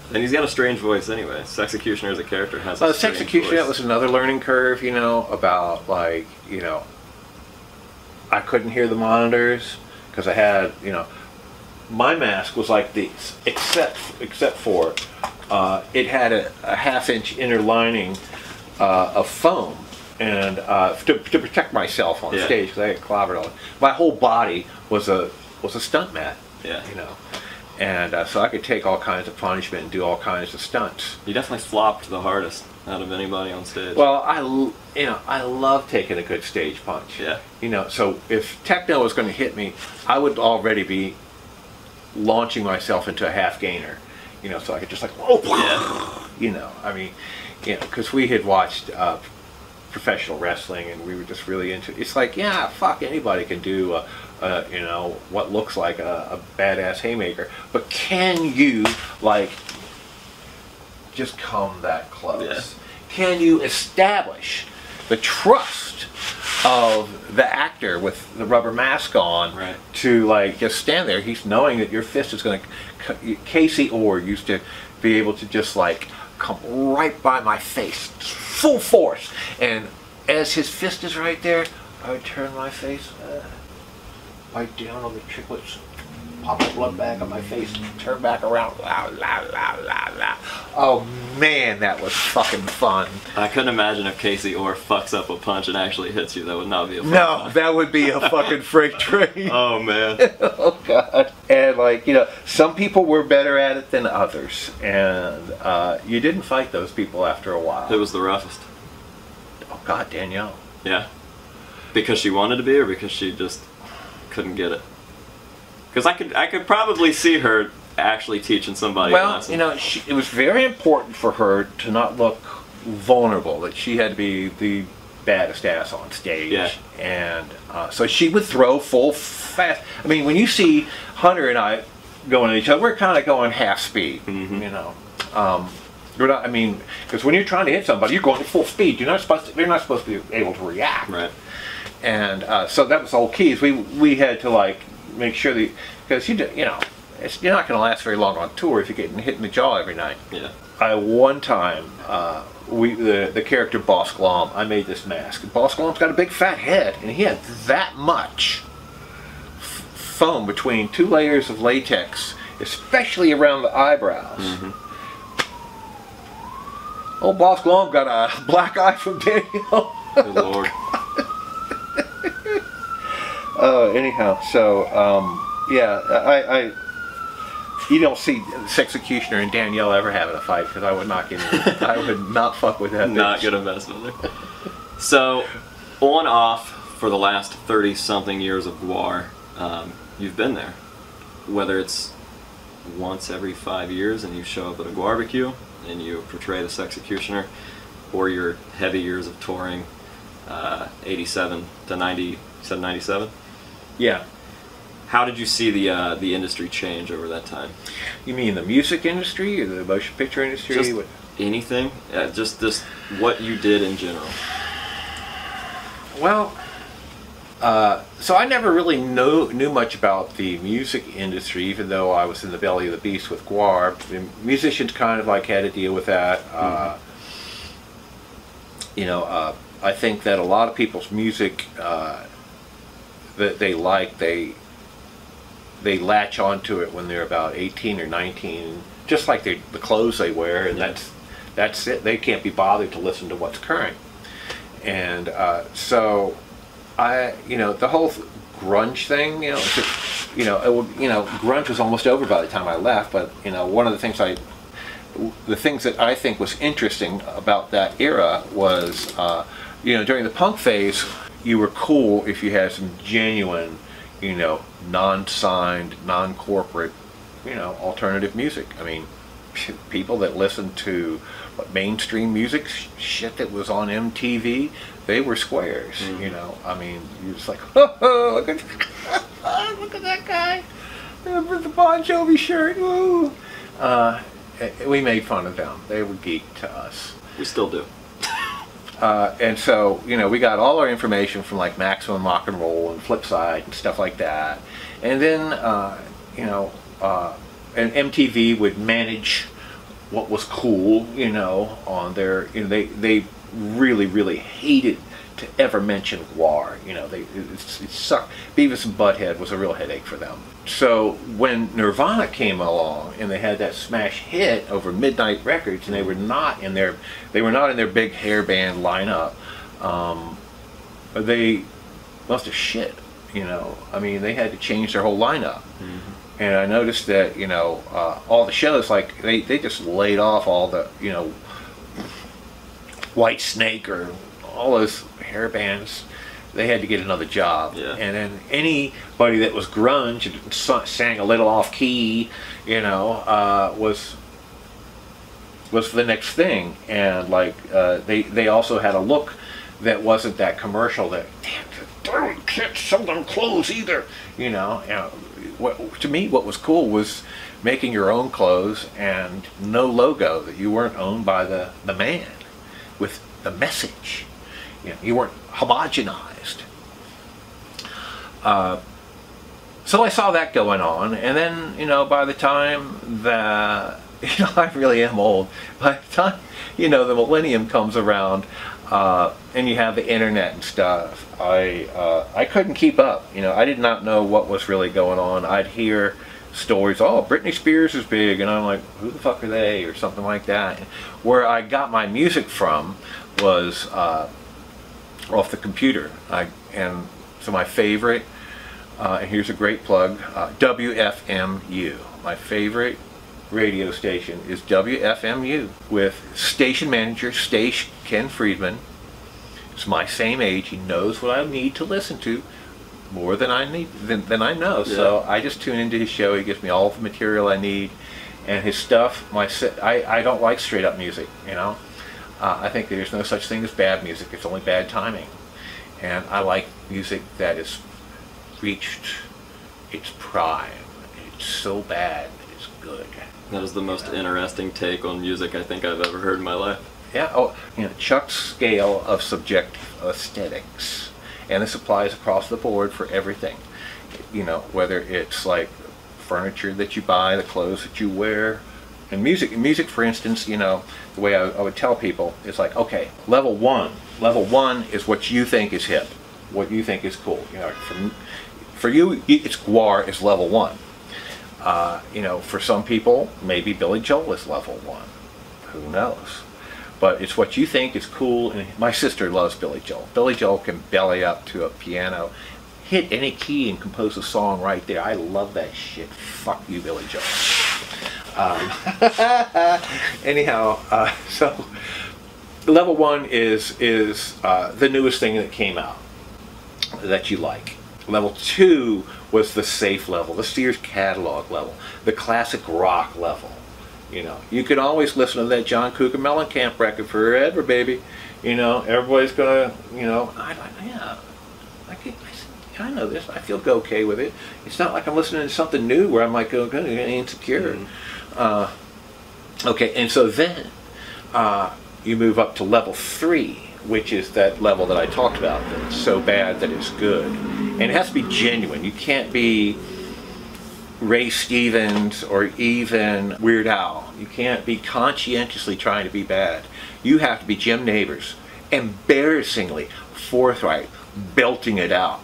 And he's got a strange voice anyway. Sexecutioner as a character has a strange Sexecutioner, voice. that was another learning curve, you know, about, like, you know, I couldn't hear the monitors because I had, you know, my mask was like these, except for it had a half-inch inner lining of foam, and to protect myself on stage because I had clobbered on. My whole body was a stunt mat, you know. And so I could take all kinds of punishment and do all kinds of stunts. You definitely flopped the hardest out of anybody on stage. Well, I love taking a good stage punch. Yeah. You know, so if techno was going to hit me, I would already be launching myself into a half gainer. You know, so I could just like, whoa, you know, I mean, you know, because we had watched professional wrestling and we were just really into it. It's like, yeah, fuck, anybody can do you know, what looks like a badass haymaker, but can you, like, just come that close? Can you establish the trust of the actor with the rubber mask on to, like, just stand there? He's knowing that your fist is going to... Casey Orr used to be able to just, like, come right by my face, full force, and as his fist is right there, I would turn my face right down on the triplets, pop the blood back on my face, turn back around, la la la la la. Oh man, that was fucking fun. I couldn't imagine if Casey Orr fucks up a punch and actually hits you. That would not be a fun No, time. that would be a fucking freight train. Oh man. Oh god. And, like, you know, some people were better at it than others, and you didn't fight those people after a while. It was the roughest. Oh god, Danielle. Yeah. Because she wanted to be, or because she just couldn't get it? Because I could probably see her actually teaching somebody a lesson. You know, it was very important for her to not look vulnerable, that she had to be the baddest ass on stage. Yeah. And so she would throw full fast. I mean, when you see Hunter and I going at each other, we're kind of going half speed, you know. We're not, I mean, because when you're trying to hit somebody, you're going at full speed. They're not supposed to be able to react. Right. And so that was the whole key. Is we had to, like, make sure that, because you know, you're not going to last very long on tour if you're getting hit in the jaw every night. Yeah. One time, the character Boss Glom, I made this mask. And Boss Glom's got a big fat head, and he had that much foam between two layers of latex, especially around the eyebrows. Old Boss Glom got a black eye from Daniel. Good Lord. Anyhow, so yeah, you don't see Sexecutioner and Danielle ever having a fight, because I would not get in. I would not fuck with that. Not bitch. gonna mess with her. So, on off for the last 30-something years of GWAR, you've been there. Whether it's once every 5 years and you show up at a GWARbecue and you portray the Sexecutioner, or your heavy years of touring, 87 to 97. Yeah. How did you see the industry change over that time? You mean the music industry or the motion picture industry? Just anything? Just this, what you did in general. Well, so I never really knew much about the music industry, even though I was in the belly of the beast with GWAR. The musicians kind of like had to deal with that. You know, I think that a lot of people's music that they like, they latch onto it when they're about 18 or 19, just like the clothes they wear, and that's it. They can't be bothered to listen to what's current. And so you know, the whole grunge thing, grunge was almost over by the time I left, but one of the things that I think was interesting about that era was, during the punk phase, you were cool if you had some genuine, non-signed, non-corporate, alternative music. I mean, people that listened to mainstream music, shit that was on MTV, they were squares, I mean, you're just like, oh, look at that guy with the Bon Jovi shirt, woo. We made fun of them. They were geek to us. We still do. And so, we got all our information from like Maximum Rock and Roll and Flipside and stuff like that. And then, and MTV would manage what was cool, on their, they really, really hated to ever mention GWAR. It sucked. Beavis and Butthead was a real headache for them. So when Nirvana came along and they had that smash hit over Midnight Records, and they were not in their big hair band lineup, they must have shit. I mean, they had to change their whole lineup. Mm-hmm. And I noticed that, all the shows, like, they just laid off all the, White Snake or all those hair bands. They had to get another job. Yeah. And then anybody that was grunge and sang a little off key, was the next thing. And, like, they also had a look that wasn't that commercial that, damn, we can't sell them clothes either, to me, what was cool was making your own clothes and no logo, that you weren't owned by the man with the message. You weren't homogenized. So I saw that going on, and then, by the time that, I really am old, by the time, the millennium comes around, and you have the internet and stuff, I couldn't keep up. I did not know what was really going on. I'd hear stories, oh, Britney Spears is big, and I'm like, who the fuck are they, or something like that. Where I got my music from was off the computer. And so my favorite, and here's a great plug, WFMU. My favorite radio station is WFMU, with station manager Ken Friedman. It's my same age. He knows what I need to listen to more than I need than I know. Yeah. So I just tune into his show. He gives me all the material I need, and his stuff. I don't like straight up music. I think there's no such thing as bad music. It's only bad timing, and I like music that has reached its prime. It's so bad that it's good. That is the most interesting take on music I think I've ever heard in my life. Yeah. Oh, Chuck's scale of subjective aesthetics, and this applies across the board for everything. Whether it's like furniture that you buy, the clothes that you wear, and music. Music, for instance, the way I would tell people is like, okay, level one. Level one is what you think is hip, what you think is cool. For you, it's GWAR is level one. For some people, maybe Billy Joel is level one. Who knows? But it's what you think is cool, and my sister loves Billy Joel. Billy Joel can belly up to a piano, hit any key, and compose a song right there. I love that shit. Fuck you, Billy Joel. Anyhow, so level one is the newest thing that came out that you like. Level two was the safe level, the Sears catalog level, the classic rock level. You could always listen to that John Cougar Mellencamp record forever, baby. Everybody's gonna, I know this. I feel okay with it. It's not like I'm listening to something new where I'm like, insecure. Mm-hmm. Okay, and so then you move up to level 3, which is that level that I talked about, that's so bad that it's good. And it has to be genuine. You can't be Ray Stevens or even Weird Al. You can't be conscientiously trying to be bad. You have to be Jim Neighbors, embarrassingly forthright, belting it out,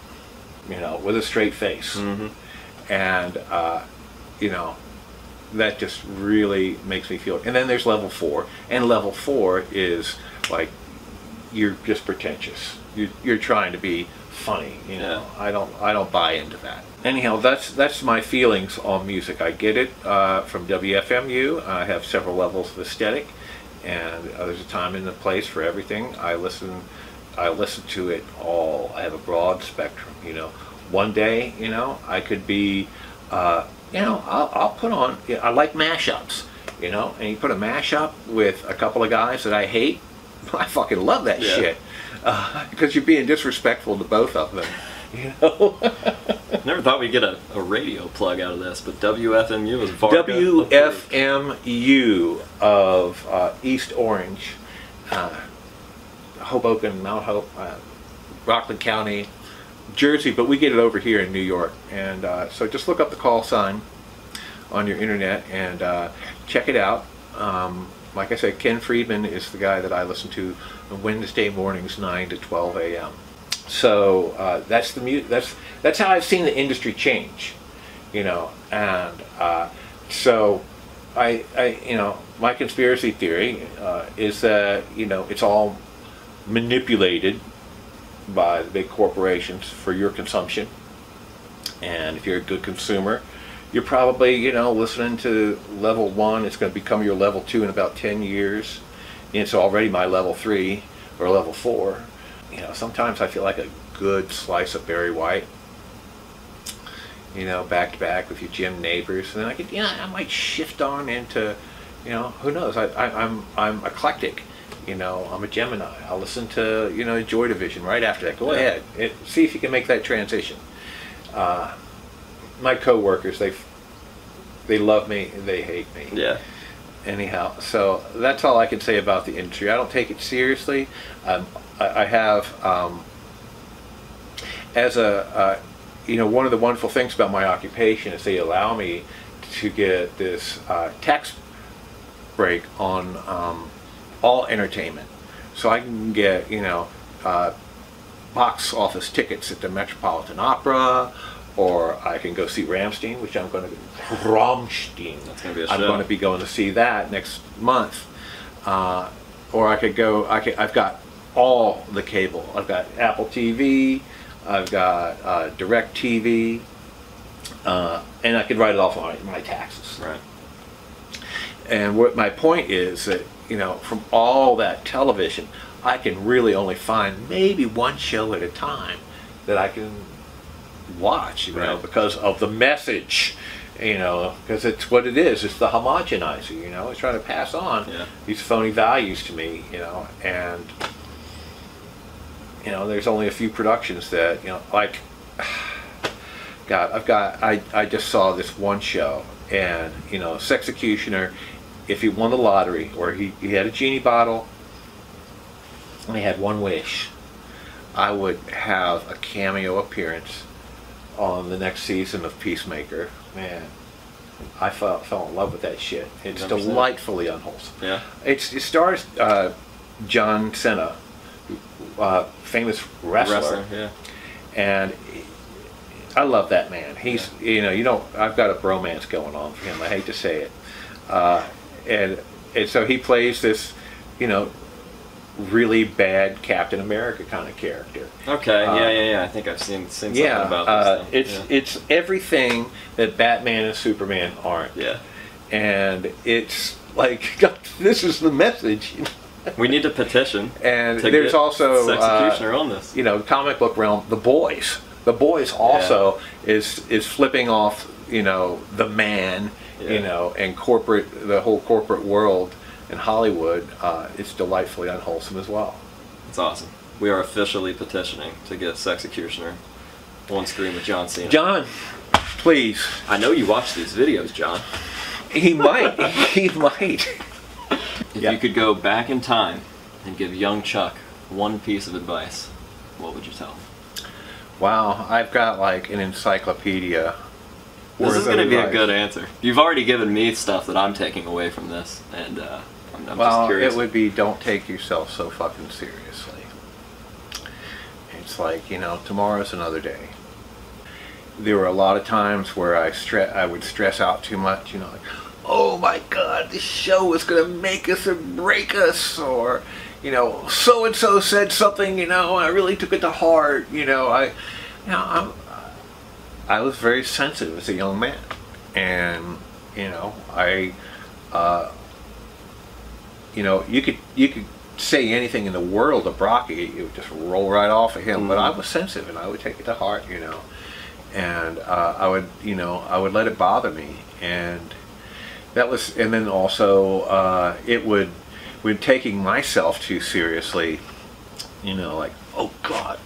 with a straight face. Mm-hmm. And, that just really makes me feel. And then there's level 4, and level 4 is like you're just pretentious. You're trying to be funny, you know. I don't buy into that. Anyhow, that's my feelings on music. I get it from WFMU. I have several levels of aesthetic, and there's a time and a place for everything. I listen to it all. I have a broad spectrum, you know. One day, you know, I could be, you know, I'll put on, I like mashups, you know, and you put a mashup with a couple of guys that I hate, I fucking love that shit. Because you're being disrespectful to both of them, you know. Never thought we'd get a radio plug out of this, but WFMU is Varga. WFMU of East Orange, Hoboken, Mount Hope, Rockland County, Jersey, but we get it over here in New York. And so just look up the call sign on your internet and check it out. Like I said, Ken Friedman is the guy that I listen to on Wednesday mornings, 9 to 12 a.m. So that's that's how I've seen the industry change, you know. And so I you know, my conspiracy theory is that, you know, it's all manipulated by the big corporations for your consumption. And if you're a good consumer, you're probably, you know, listening to level 1. It's going to become your level 2 in about 10 years. And it's already my level 3 or level 4. You know, sometimes I feel like a good slice of Barry White, you know, back to back with your Jim Neighbors. And then I could, yeah, I might shift on into, you know, who knows? I'm eclectic. You know, I'm a Gemini. I'll listen to, you know, Joy Division right after that. Go ahead. See if you can make that transition. My co-workers, they love me, they hate me. Yeah. Anyhow, so that's all I can say about the industry. I don't take it seriously. I have, as a, you know, one of the wonderful things about my occupation is they allow me to get this tax break on all entertainment. So I can get, you know, box office tickets at the Metropolitan Opera, or I can go see Rammstein, which I'm going to Rammstein. That's going to be a show. I'm going to be going to see that next month. Or I could go. I've got all the cable. I've got Apple TV. I've got Direct TV, and I could write it off on my taxes. Right. And what my point is that, you know, from all that television, I can really only find maybe one show at a time that I can watch, you know, because of the message, you know, because it's what it is. It's the homogenizer, you know. It's trying to pass on these phony values to me, you know. And, you know, there's only a few productions that, you know, like, God, I just saw this one show, and, you know, Sexecutioner, if he won the lottery, or he had a genie bottle and he had one wish, I would have a cameo appearance on the next season of Peacemaker. Man, I fell in love with that shit. It's delightfully unwholesome. Yeah. It stars John Cena, famous wrestler. Yeah. And I love that man. He's, you know, I've got a bromance going on for him. I hate to say it. And so he plays this, you know, really bad Captain America kind of character. Okay, yeah. I think I've seen something about this. It's everything that Batman and Superman aren't. Yeah. And it's like, God, this is the message. We need to petition. And there's also Sexecutioner on this. You know, comic book realm, The Boys. The Boys also is flipping off, you know, the man, you know, and the whole corporate world in Hollywood. It's delightfully unwholesome as well. It's awesome. We are officially petitioning to get Sexecutioner on screen with John Cena. John, please. I know you watch these videos, John. He might. He might. If you could go back in time and give young Chuck one piece of advice, what would you tell him? Wow, I've got like an encyclopedia. This is going to be a good answer. You've already given me stuff that I'm taking away from this, and I'm just curious. It would be, don't take yourself so fucking seriously. It's like, you know, tomorrow's another day. There were a lot of times where I would stress out too much, you know, like, oh my God, this show is going to make us or break us, or, you know, so and so said something, you know, I really took it to heart, you know. I was very sensitive as a young man, and you know, you know, you could say anything in the world to Brocky, it would just roll right off of him. But I was sensitive, and I would take it to heart, you know, and I would let it bother me, and that was, and then also it would, when taking myself too seriously, you know, like, oh God,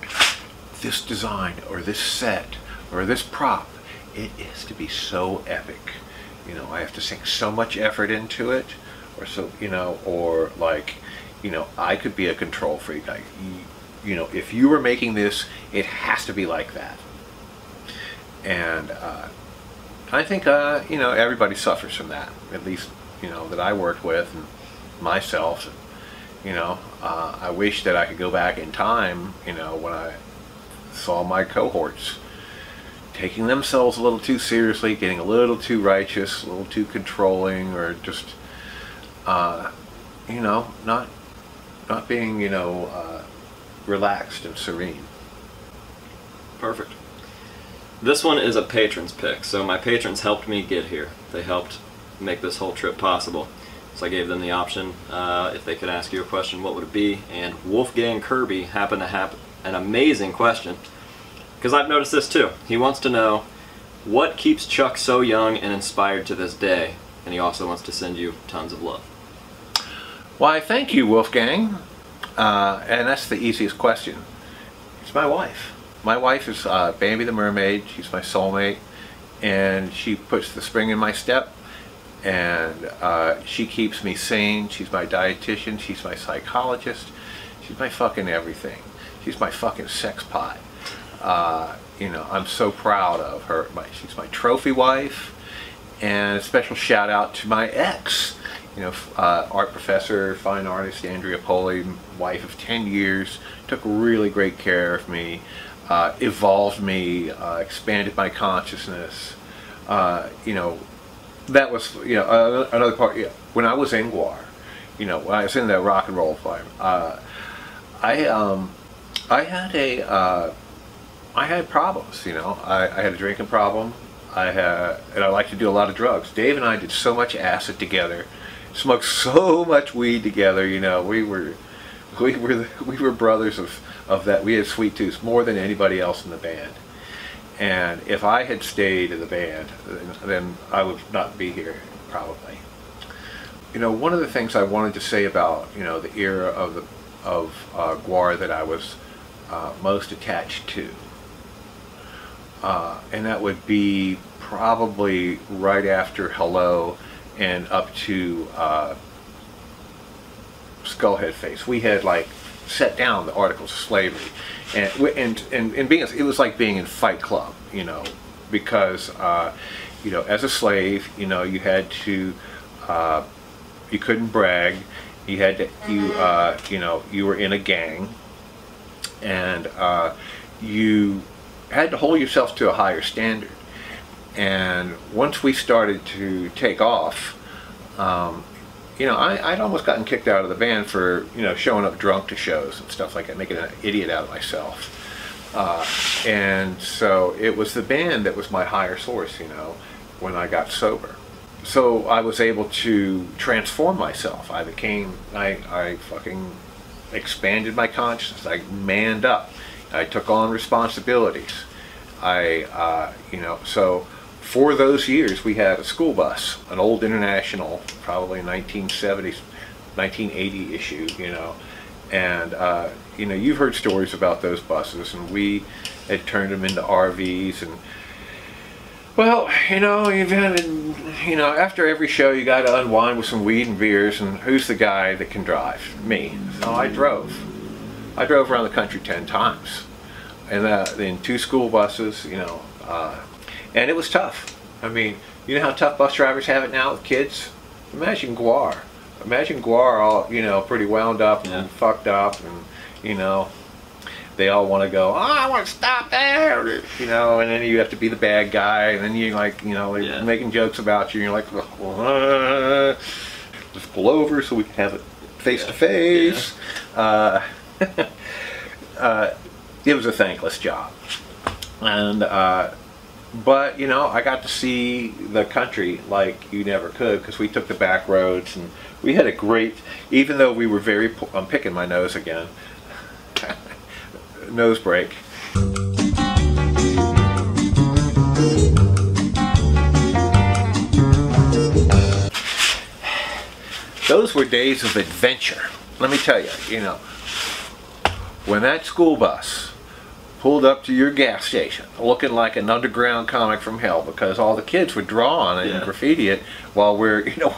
this design or this set or this prop, it is to be so epic, you know, I have to sink so much effort into it, or so, you know, or like, you know, I could be a control freak. You know, if you were making this, it has to be like that. And I think, you know, everybody suffers from that, at least, you know, that I worked with, and myself. You know, I wish that I could go back in time, you know, when I saw my cohorts taking themselves a little too seriously, getting a little too righteous, a little too controlling, or just, you know, not being, you know, relaxed and serene. Perfect. This one is a patron's pick, so my patrons helped me get here. They helped make this whole trip possible. So I gave them the option, if they could ask you a question, what would it be? And Wolfgang Kirby happened to have an amazing question, because I've noticed this too. He wants to know what keeps Chuck so young and inspired to this day, and he also wants to send you tons of love. Why, thank you, Wolfgang. And that's the easiest question. It's my wife. My wife is Bambi the Mermaid. She's my soulmate, and she puts the spring in my step, and she keeps me sane. She's my dietitian. She's my psychologist. She's my fucking everything. She's my fucking sex pot. You know, I'm so proud of her. She's my trophy wife, and a special shout out to my ex. You know, art professor, fine artist, Andrea Poli, wife of 10 years, took really great care of me, evolved me, expanded my consciousness. You know, that was, you know, another part. You know, when I was in GWAR, you know, when I was in the rock and roll farm, I had problems. You know, I had a drinking problem. And I like to do a lot of drugs. Dave and I did so much acid together, smoked so much weed together. You know, we were brothers of that. We had sweet tooths more than anybody else in the band. And if I had stayed in the band, then I would not be here, probably. You know, one of the things I wanted to say about, you know, the era of GWAR that I was most attached to, and that would be probably right after Hello and up to Skullhead Face. We had like set down the articles of slavery, and being, it was like being in Fight Club, you know, because you know, as a slave, you know, you had to, you couldn't brag, you had to, you know, you were in a gang, and you had to hold yourself to a higher standard. And once we started to take off, you know, I'd almost gotten kicked out of the band for, you know, showing up drunk to shows and stuff like that, making an idiot out of myself. And so it was the band that was my higher source, you know, when I got sober. So I was able to transform myself. I fucking expanded my consciousness. I manned up. I took on responsibilities. You know, so for those years we had a school bus, an old International, probably 1970s, 1980 issue, you know, and you know, you've heard stories about those buses, and we had turned them into RVs, and well, you know, you know, after every show you got to unwind with some weed and beers, and who's the guy that can drive? Me. So I drove around the country 10 times, and in 2 school buses, you know, and it was tough. I mean, you know how tough bus drivers have it now with kids? Imagine GWAR. Imagine GWAR all, you know, pretty wound up and fucked up, and, you know, they all want to go, oh, I want to stop there, you know, and then you have to be the bad guy, and then you like, you know, they're making jokes about you, and you're like, just pull over so we can have it face to face. It was a thankless job, and but you know, I got to see the country like you never could, because we took the back roads, and we had a great, even though we were very, I'm picking my nose again, nose break. Those were days of adventure. Let me tell you, you know, when that school bus pulled up to your gas station looking like an underground comic from hell, because all the kids would draw on it and graffiti it while we're, you know,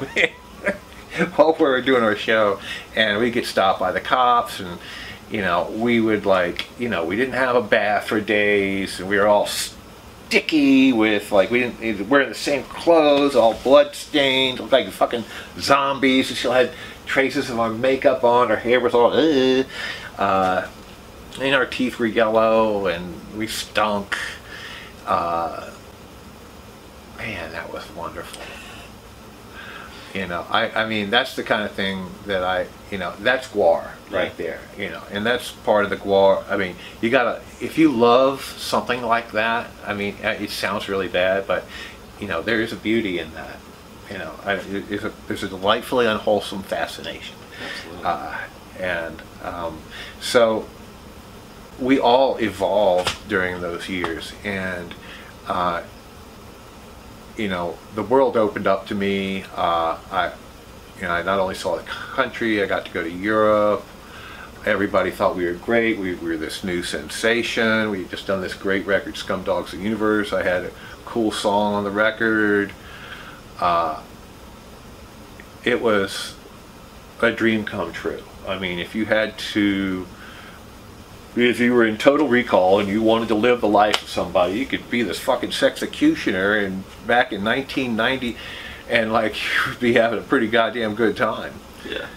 while we're doing our show, and we get stopped by the cops, and you know, we would, like, you know, we didn't have a bath for days, and we were all sticky with, like, we didn't wear the same clothes, all blood stained, looked like fucking zombies. We still had traces of our makeup on, our hair was all and our teeth were yellow, and we stunk. Man, that was wonderful. You know, I mean, that's the kind of thing that you know, that's GWAR right there, you know, and that's part of the GWAR. I mean, you gotta, if you love something like that, I mean, it sounds really bad, but, you know, there is a beauty in that. You know, there's a delightfully unwholesome fascination. Absolutely. So we all evolved during those years, and you know, the world opened up to me. I not only saw the country, I got to go to Europe. Everybody thought we were great. We were this new sensation. We had just done this great record, Scumdogs of the Universe. I had a cool song on the record. It was a dream come true. I mean, if you were in total recall and you wanted to live the life of somebody, you could be this fucking Sexecutioner and back in 1990, and like, you would be having a pretty goddamn good time. Yeah.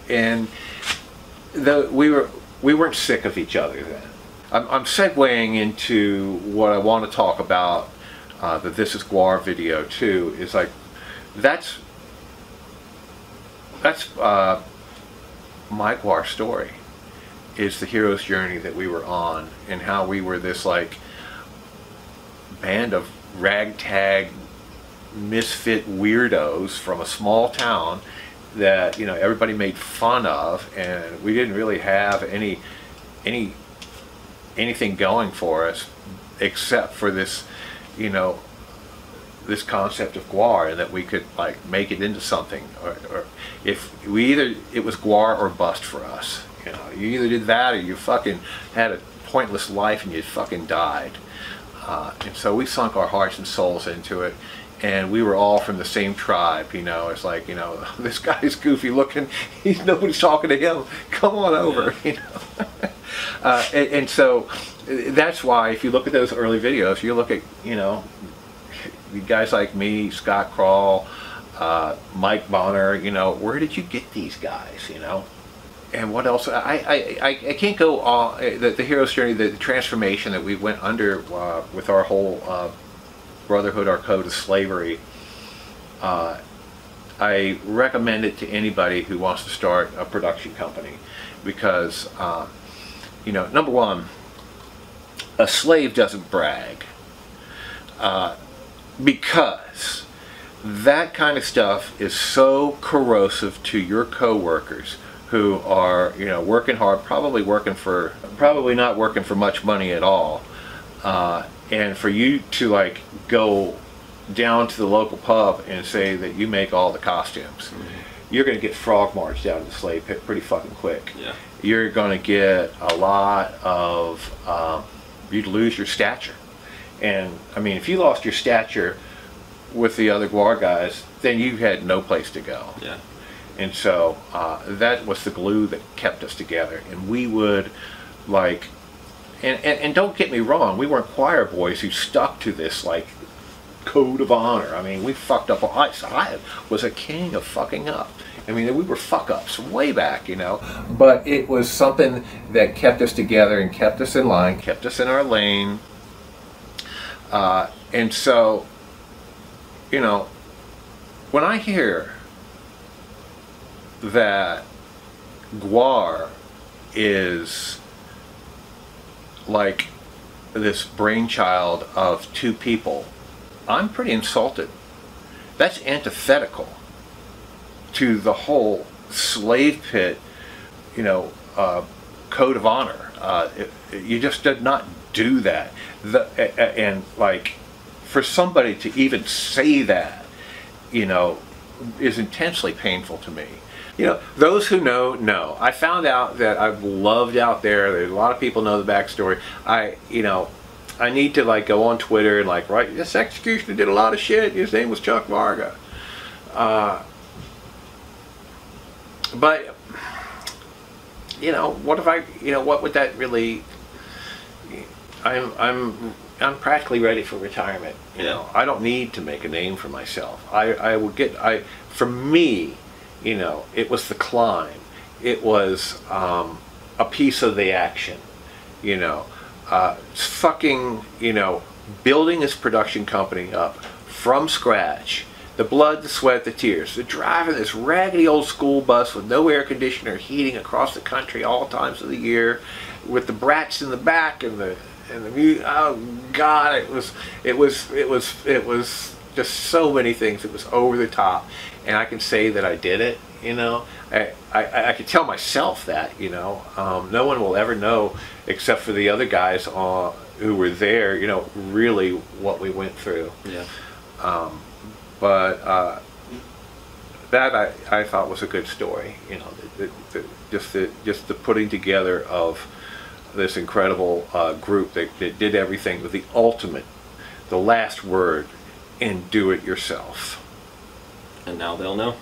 And we weren't sick of each other then. I'm segueing into what I want to talk about. The This Is GWAR video too is like, that's my GWAR story. Is the hero's journey that we were on, and how we were this like band of ragtag misfit weirdos from a small town that, you know, everybody made fun of, and we didn't really have anything going for us except for this, you know, this concept of GWAR, and that we could like make it into something, or if we it was GWAR or bust for us. You know, you either did that or you fucking had a pointless life and you fucking died. And so we sunk our hearts and souls into it, and we were all from the same tribe. You know, it's like, you know, this guy's goofy looking, nobody's talking to him, come on over. You know. And so that's why, if you look at those early videos, you look at, you know, guys like me, Scott Crawl, Mike Bonner, you know, where did you get these guys, you know? And what else? I can't go on the hero's journey, the transformation that we went under with our whole brotherhood, our code of slavery. I recommend it to anybody who wants to start a production company, because you know, number one, a slave doesn't brag, because that kind of stuff is so corrosive to your co-workers, who are, you know, working hard, probably not working for much money at all, and for you to like go down to the local pub and say that you make all the costumes, you're going to get frog marched out of the slave pit pretty fucking quick. Yeah. You're going to get a lot of, you'd lose your stature. And I mean, if you lost your stature with the other GWAR guys, then you had no place to go. Yeah. And so that was the glue that kept us together. And we would like, and don't get me wrong, we weren't choir boys who stuck to this like code of honor. I mean, we fucked up. I was a king of fucking up. I mean, we were fuck ups way back, you know. But it was something that kept us together and kept us in line, kept us in our lane. And so, you know, when I hear that GWAR is like this brainchild of two people, I'm pretty insulted. That's antithetical to the whole slave pit, you know, code of honor. You just did not do that. And like, for somebody to even say that, you know, is intensely painful to me. You know, those who know. I found out that I've loved out there. There's a lot of people know the backstory. You know, I need to like go on Twitter and like write, this executioner did a lot of shit. His name was Chuck Varga. But you know, what if I? You know, what would that really? I'm practically ready for retirement. You know, I don't need to make a name for myself. I would get. For me, you know, it was the climb. It was a piece of the action. You know, fucking, you know, building this production company up from scratch. The blood, the sweat, the tears. The driving this raggedy old school bus with no air conditioner, heating across the country all times of the year, with the brats in the back and the music. Oh God, it was just so many things. It was over the top, and I can say that I did it. You know, I could tell myself that. You know, no one will ever know except for the other guys who were there. You know, really what we went through. Yeah. But that I thought was a good story. You know, just the putting together of this incredible group that did everything with the ultimate, the last word, and do it yourself. And now they'll know.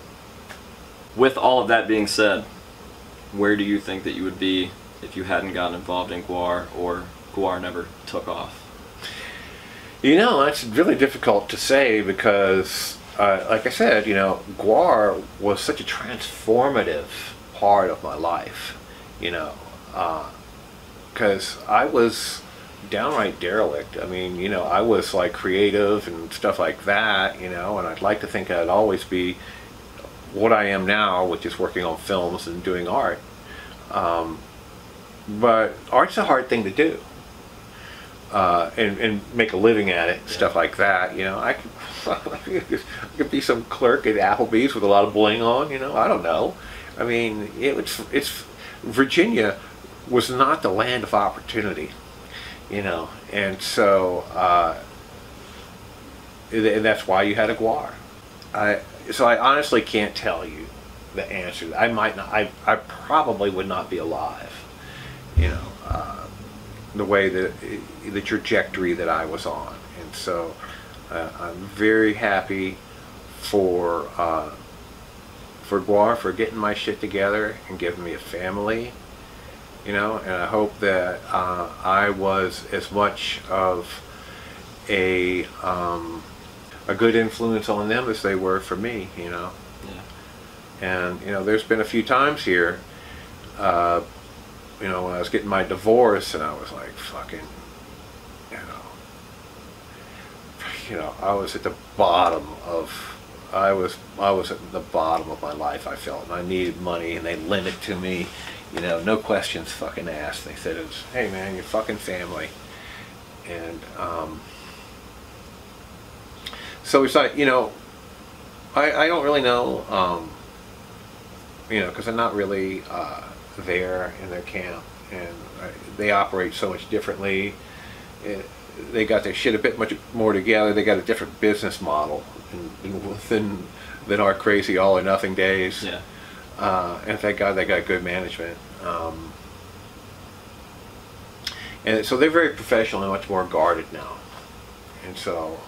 With all of that being said, where do you think that you would be if you hadn't gotten involved in GWAR, or GWAR never took off? You know, that's really difficult to say because, like I said, you know, GWAR was such a transformative part of my life, you know, because I was downright derelict. I mean, you know, I was like creative and stuff like that, you know, and I'd like to think I'd always be what I am now, which is working on films and doing art. But art's a hard thing to do. And make a living at it, stuff like that. You know, I could be some clerk at Applebee's with a lot of bling on. You know, I don't know. I mean, it's Virginia was not the land of opportunity. You know, and so and that's why you had a GWAR. So I honestly can't tell you the answer. I might not. I probably would not be alive. You know. The way that the trajectory that I was on, and so I'm very happy for GWAR for getting my shit together and giving me a family, you know, and I hope that I was as much of a good influence on them as they were for me, you know. Yeah. And you know, there's been a few times here. You know, when I was getting my divorce, and I was like, fucking, you know, I was at the bottom of, I was at the bottom of my life, I felt, and I needed money, and they lent it to me, you know, no questions fucking asked. They said, hey man, you're fucking family. And, so it's like, you know, I don't really know, you know, because I'm not really, there in their camp, and they operate so much differently. They got their shit a bit much more together. They got a different business model than our crazy all or nothing days. Yeah. And thank God they got good management. And so they're very professional and much more guarded now. And so,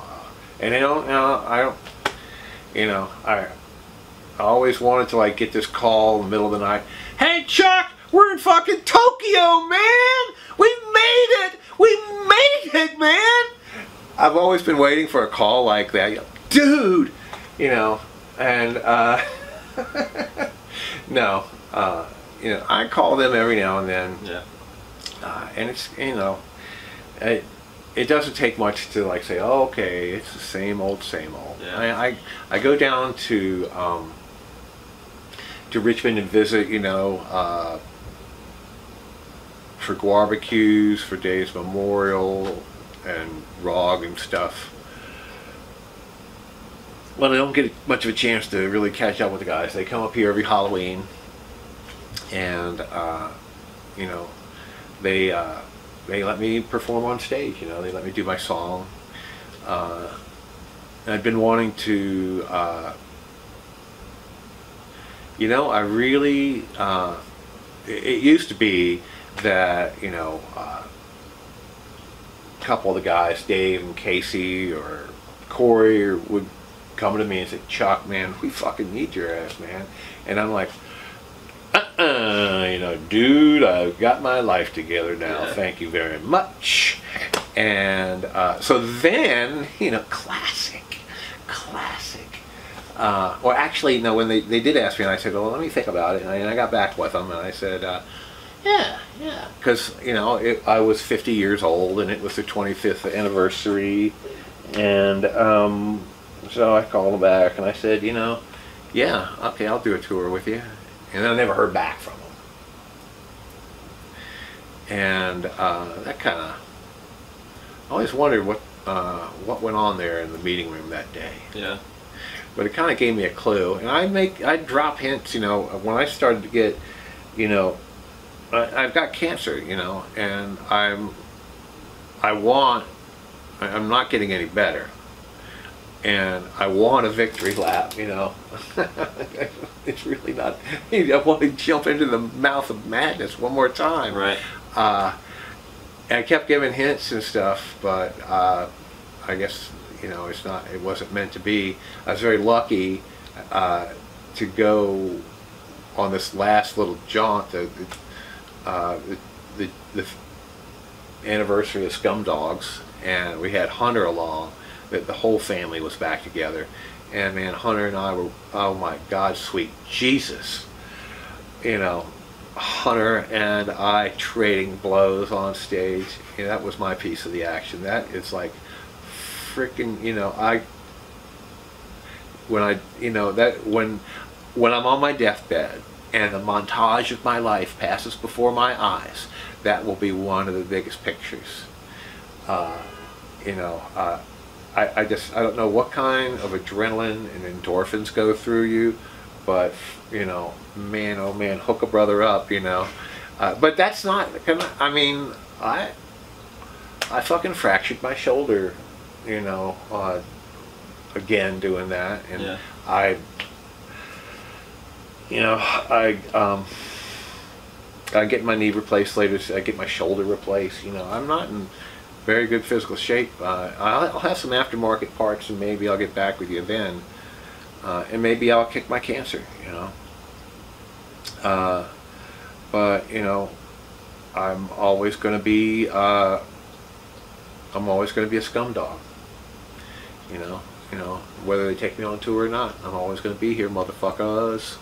and they don't, I always wanted to like get this call in the middle of the night. Hey Chuck, we're in fucking Tokyo, man! We made it! We made it, man! I've always been waiting for a call like that. Dude! You know, and no, you know, I call them every now and then. Yeah. And it's, you know, it doesn't take much to like say, oh, okay, it's the same old, same old. Yeah. I go down to to Richmond and visit, you know, for barbecues, for Dave's Memorial, and ROG and stuff. Well, I don't get much of a chance to really catch up with the guys. They come up here every Halloween, and you know, they let me perform on stage. You know, they let me do my song. And I've been wanting to, you know, I really. It used to be that, you know, a couple of the guys, Dave and Casey or Corey, would come to me and say, Chuck, man, we fucking need your ass, man. And I'm like, you know, dude, I've got my life together now. Yeah. Thank you very much. And so then, you know, classic. Well, actually, no, when they did ask me, and I said, well, let me think about it. And I got back with them, and I said, yeah. Because, you know, I was 50 years old, and it was the 25th anniversary. And so I called them back, and I said, you know, yeah, okay, I'll do a tour with you. And I never heard back from them. And that kind of, I always wondered what went on there in the meeting room that day. Yeah. But it kind of gave me a clue. And I'd drop hints, you know, when I started to get, you know, I've got cancer, you know, and I'm not getting any better. And I want a victory lap, you know. It's really not, I want to jump into the mouth of madness one more time. Right. And I kept giving hints and stuff, but I guess, you know, it wasn't meant to be. I was very lucky to go on this last little jaunt, the anniversary of Scum Dogs, and we had Hunter along. The whole family was back together, and man, Hunter and I were, oh my God, sweet Jesus, you know, Hunter and I trading blows on stage. You know, that was my piece of the action. That is like freaking, you know, when I'm on my deathbed and the montage of my life passes before my eyes, that will be one of the biggest pictures. You know, I don't know what kind of adrenaline and endorphins go through you, but, you know, man, oh man, hook a brother up, you know. But that's not, I mean, I fucking fractured my shoulder, you know, again doing that. And yeah. I get my knee replaced later, I get my shoulder replaced, you know. I'm not in very good physical shape. I'll have some aftermarket parts, and maybe I'll get back with you then. And maybe I'll kick my cancer, you know. But, you know, I'm always going to be a scum dog. You know, whether they take me on tour or not, I'm always going to be here, motherfuckers.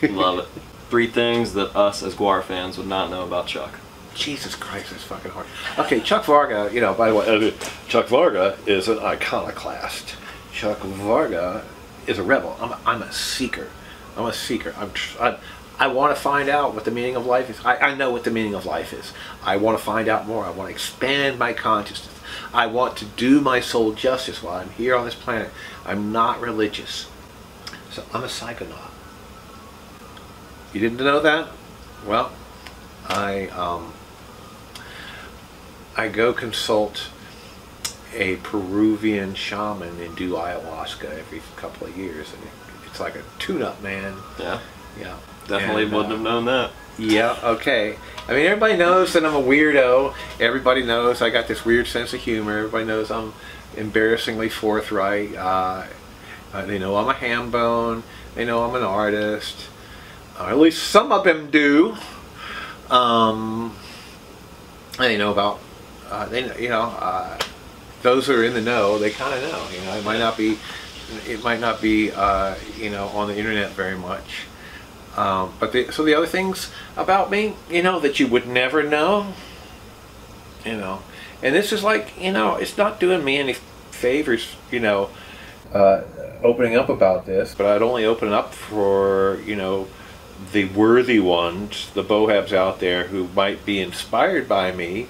Love it. 3 things that us as GWAR fans would not know about Chuck. Jesus Christ, that's fucking hard. Okay, Chuck Varga, you know, by the way, Chuck Varga is an iconoclast. Chuck Varga is a rebel. I'm a seeker. I'm a seeker. I want to find out what the meaning of life is. I know what the meaning of life is. I want to find out more. I want to expand my consciousness. I want to do my soul justice while I'm here on this planet. I'm not religious. So I'm a psychonaut. You didn't know that? Well, I go consult a Peruvian shaman and do ayahuasca every couple of years, and it's like a tune-up, man. Yeah. Yeah. Definitely wouldn't have known that. Yeah, okay. I mean, everybody knows that I'm a weirdo. Everybody knows I got this weird sense of humor. Everybody knows I'm embarrassingly forthright. They know I'm a ham bone. They know I'm an artist. At least some of them do. They know about, those who are in the know, they kind of know. You know, it might not be, you know, on the internet very much. So the other things about me, you know, that you would never know, you know, and this is like, you know, it's not doing me any favors, you know, opening up about this, but I'd only open up for, you know, the worthy ones, the bohabs out there who might be inspired by me,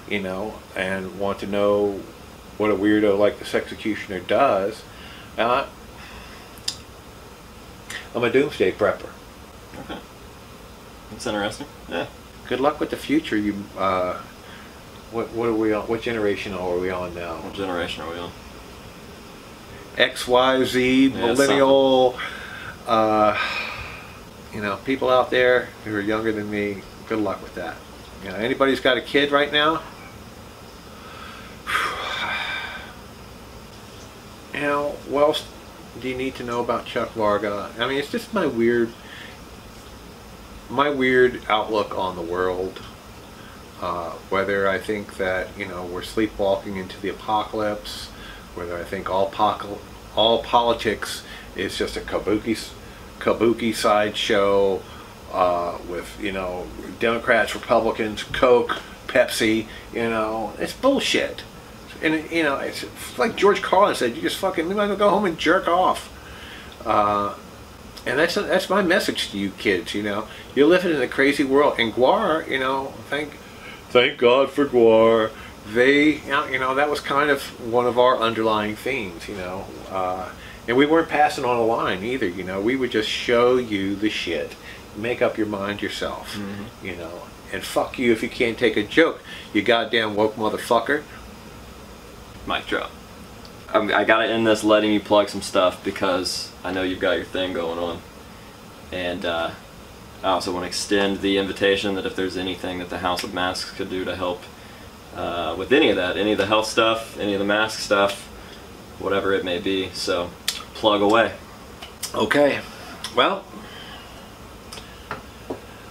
you know, and want to know what a weirdo like the Sexecutioner does, I'm a doomsday prepper. Okay. That's interesting. Yeah. Good luck with the future. You, what are we on? What generation are we on now? What generation are we on? X, Y, Z, millennial. You know, people out there who are younger than me. Good luck with that. You know, anybody's got a kid right now? You know, what else do you need to know about Chuck Varga? I mean, it's just my weird outlook on the world. Whether I think that, you know, we're sleepwalking into the apocalypse, whether I think all politics is just a kabuki sideshow with, you know, Democrats, Republicans, Coke, Pepsi, you know, it's bullshit. And, you know, it's like George Carlin said, you just fucking, we might as well go home and jerk off. And that's my message to you kids, you know. You're living in a crazy world. And GWAR, you know, thank God for GWAR. They, you know, that was kind of one of our underlying themes, you know. And we weren't passing on a line either, you know. We would just show you the shit. Make up your mind yourself, you know. And fuck you if you can't take a joke, you goddamn woke motherfucker. Mic drop. I gotta end this letting you plug some stuff because I know you've got your thing going on. And I also want to extend the invitation that if there's anything that the House of Masks could do to help with any of that, any of the health stuff, any of the mask stuff, whatever it may be. So, plug away. Okay. Well,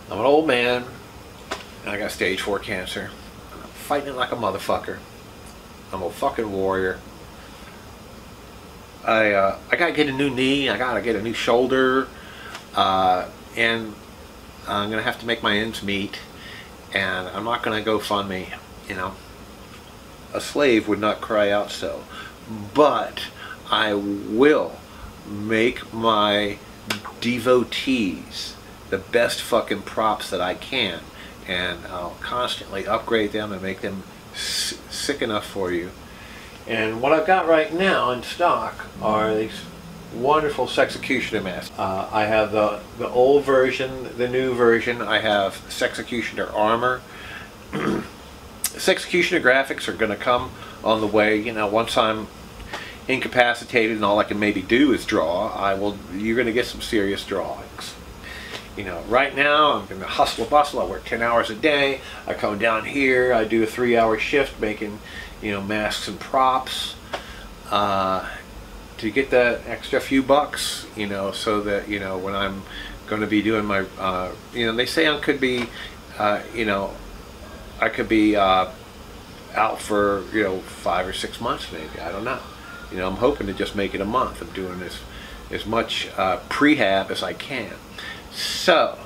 I'm an old man. And I got stage 4 cancer. I'm fighting it like a motherfucker. I'm a fucking warrior. I gotta get a new knee. I gotta get a new shoulder. And I'm gonna have to make my ends meet. And I'm not gonna go fund me. You know, a slave would not cry out so. But I will make my devotees the best fucking props that I can. And I'll constantly upgrade them and make them sick enough for you. And what I've got right now in stock are these wonderful Sexecutioner masks. I have the old version, the new version. I have Sexecutioner armor. Sexecutioner graphics are going to come on the way. You know, once I'm incapacitated and all I can maybe do is draw, you're going to get some serious drawings. You know, right now I'm in the hustle bustle. I work 10 hours a day. I come down here, I do a 3-hour shift making, you know, masks and props to get that extra few bucks, you know, so that, you know, when I'm going to be doing my, you know, they say I could be, you know, I could be out for, you know, 5 or 6 months maybe. I don't know. You know, I'm hoping to just make it a month. I'm doing as much prehab as I can. So,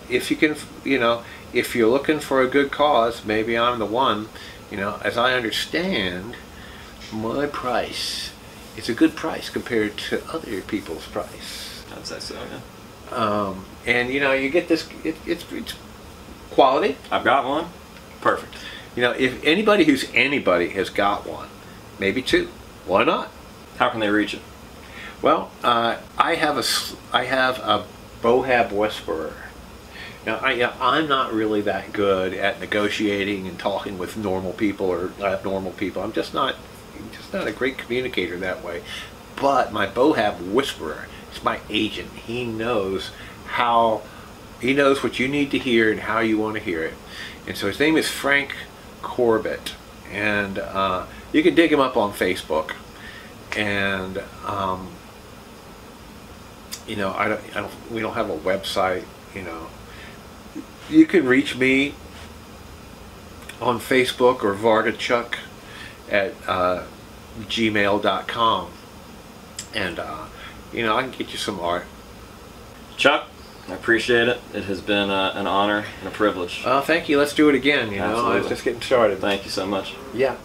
if you can, you know, if you're looking for a good cause, maybe I'm the one. You know, as I understand, my price is a good price compared to other people's price. I'd say so, yeah. And, you know, you get this, it's quality. I've got one. Perfect. You know, if anybody has got one, maybe 2, why not? How can they reach it? Well, I have a Bohab Whisperer. Now, I'm not really that good at negotiating and talking with normal people or abnormal people. I'm just not a great communicator that way. But my Bohab Whisperer is my agent. He knows what you need to hear and how you want to hear it. And so his name is Frank Corbett, and you can dig him up on Facebook. And you know, we don't have a website. You know, you can reach me on Facebook or VargaChuck at gmail.com, and you know, I can get you some art. Chuck, I appreciate it. It has been an honor and a privilege. Thank you. Let's do it again. You know, I was just getting started. Thank you so much. Yeah.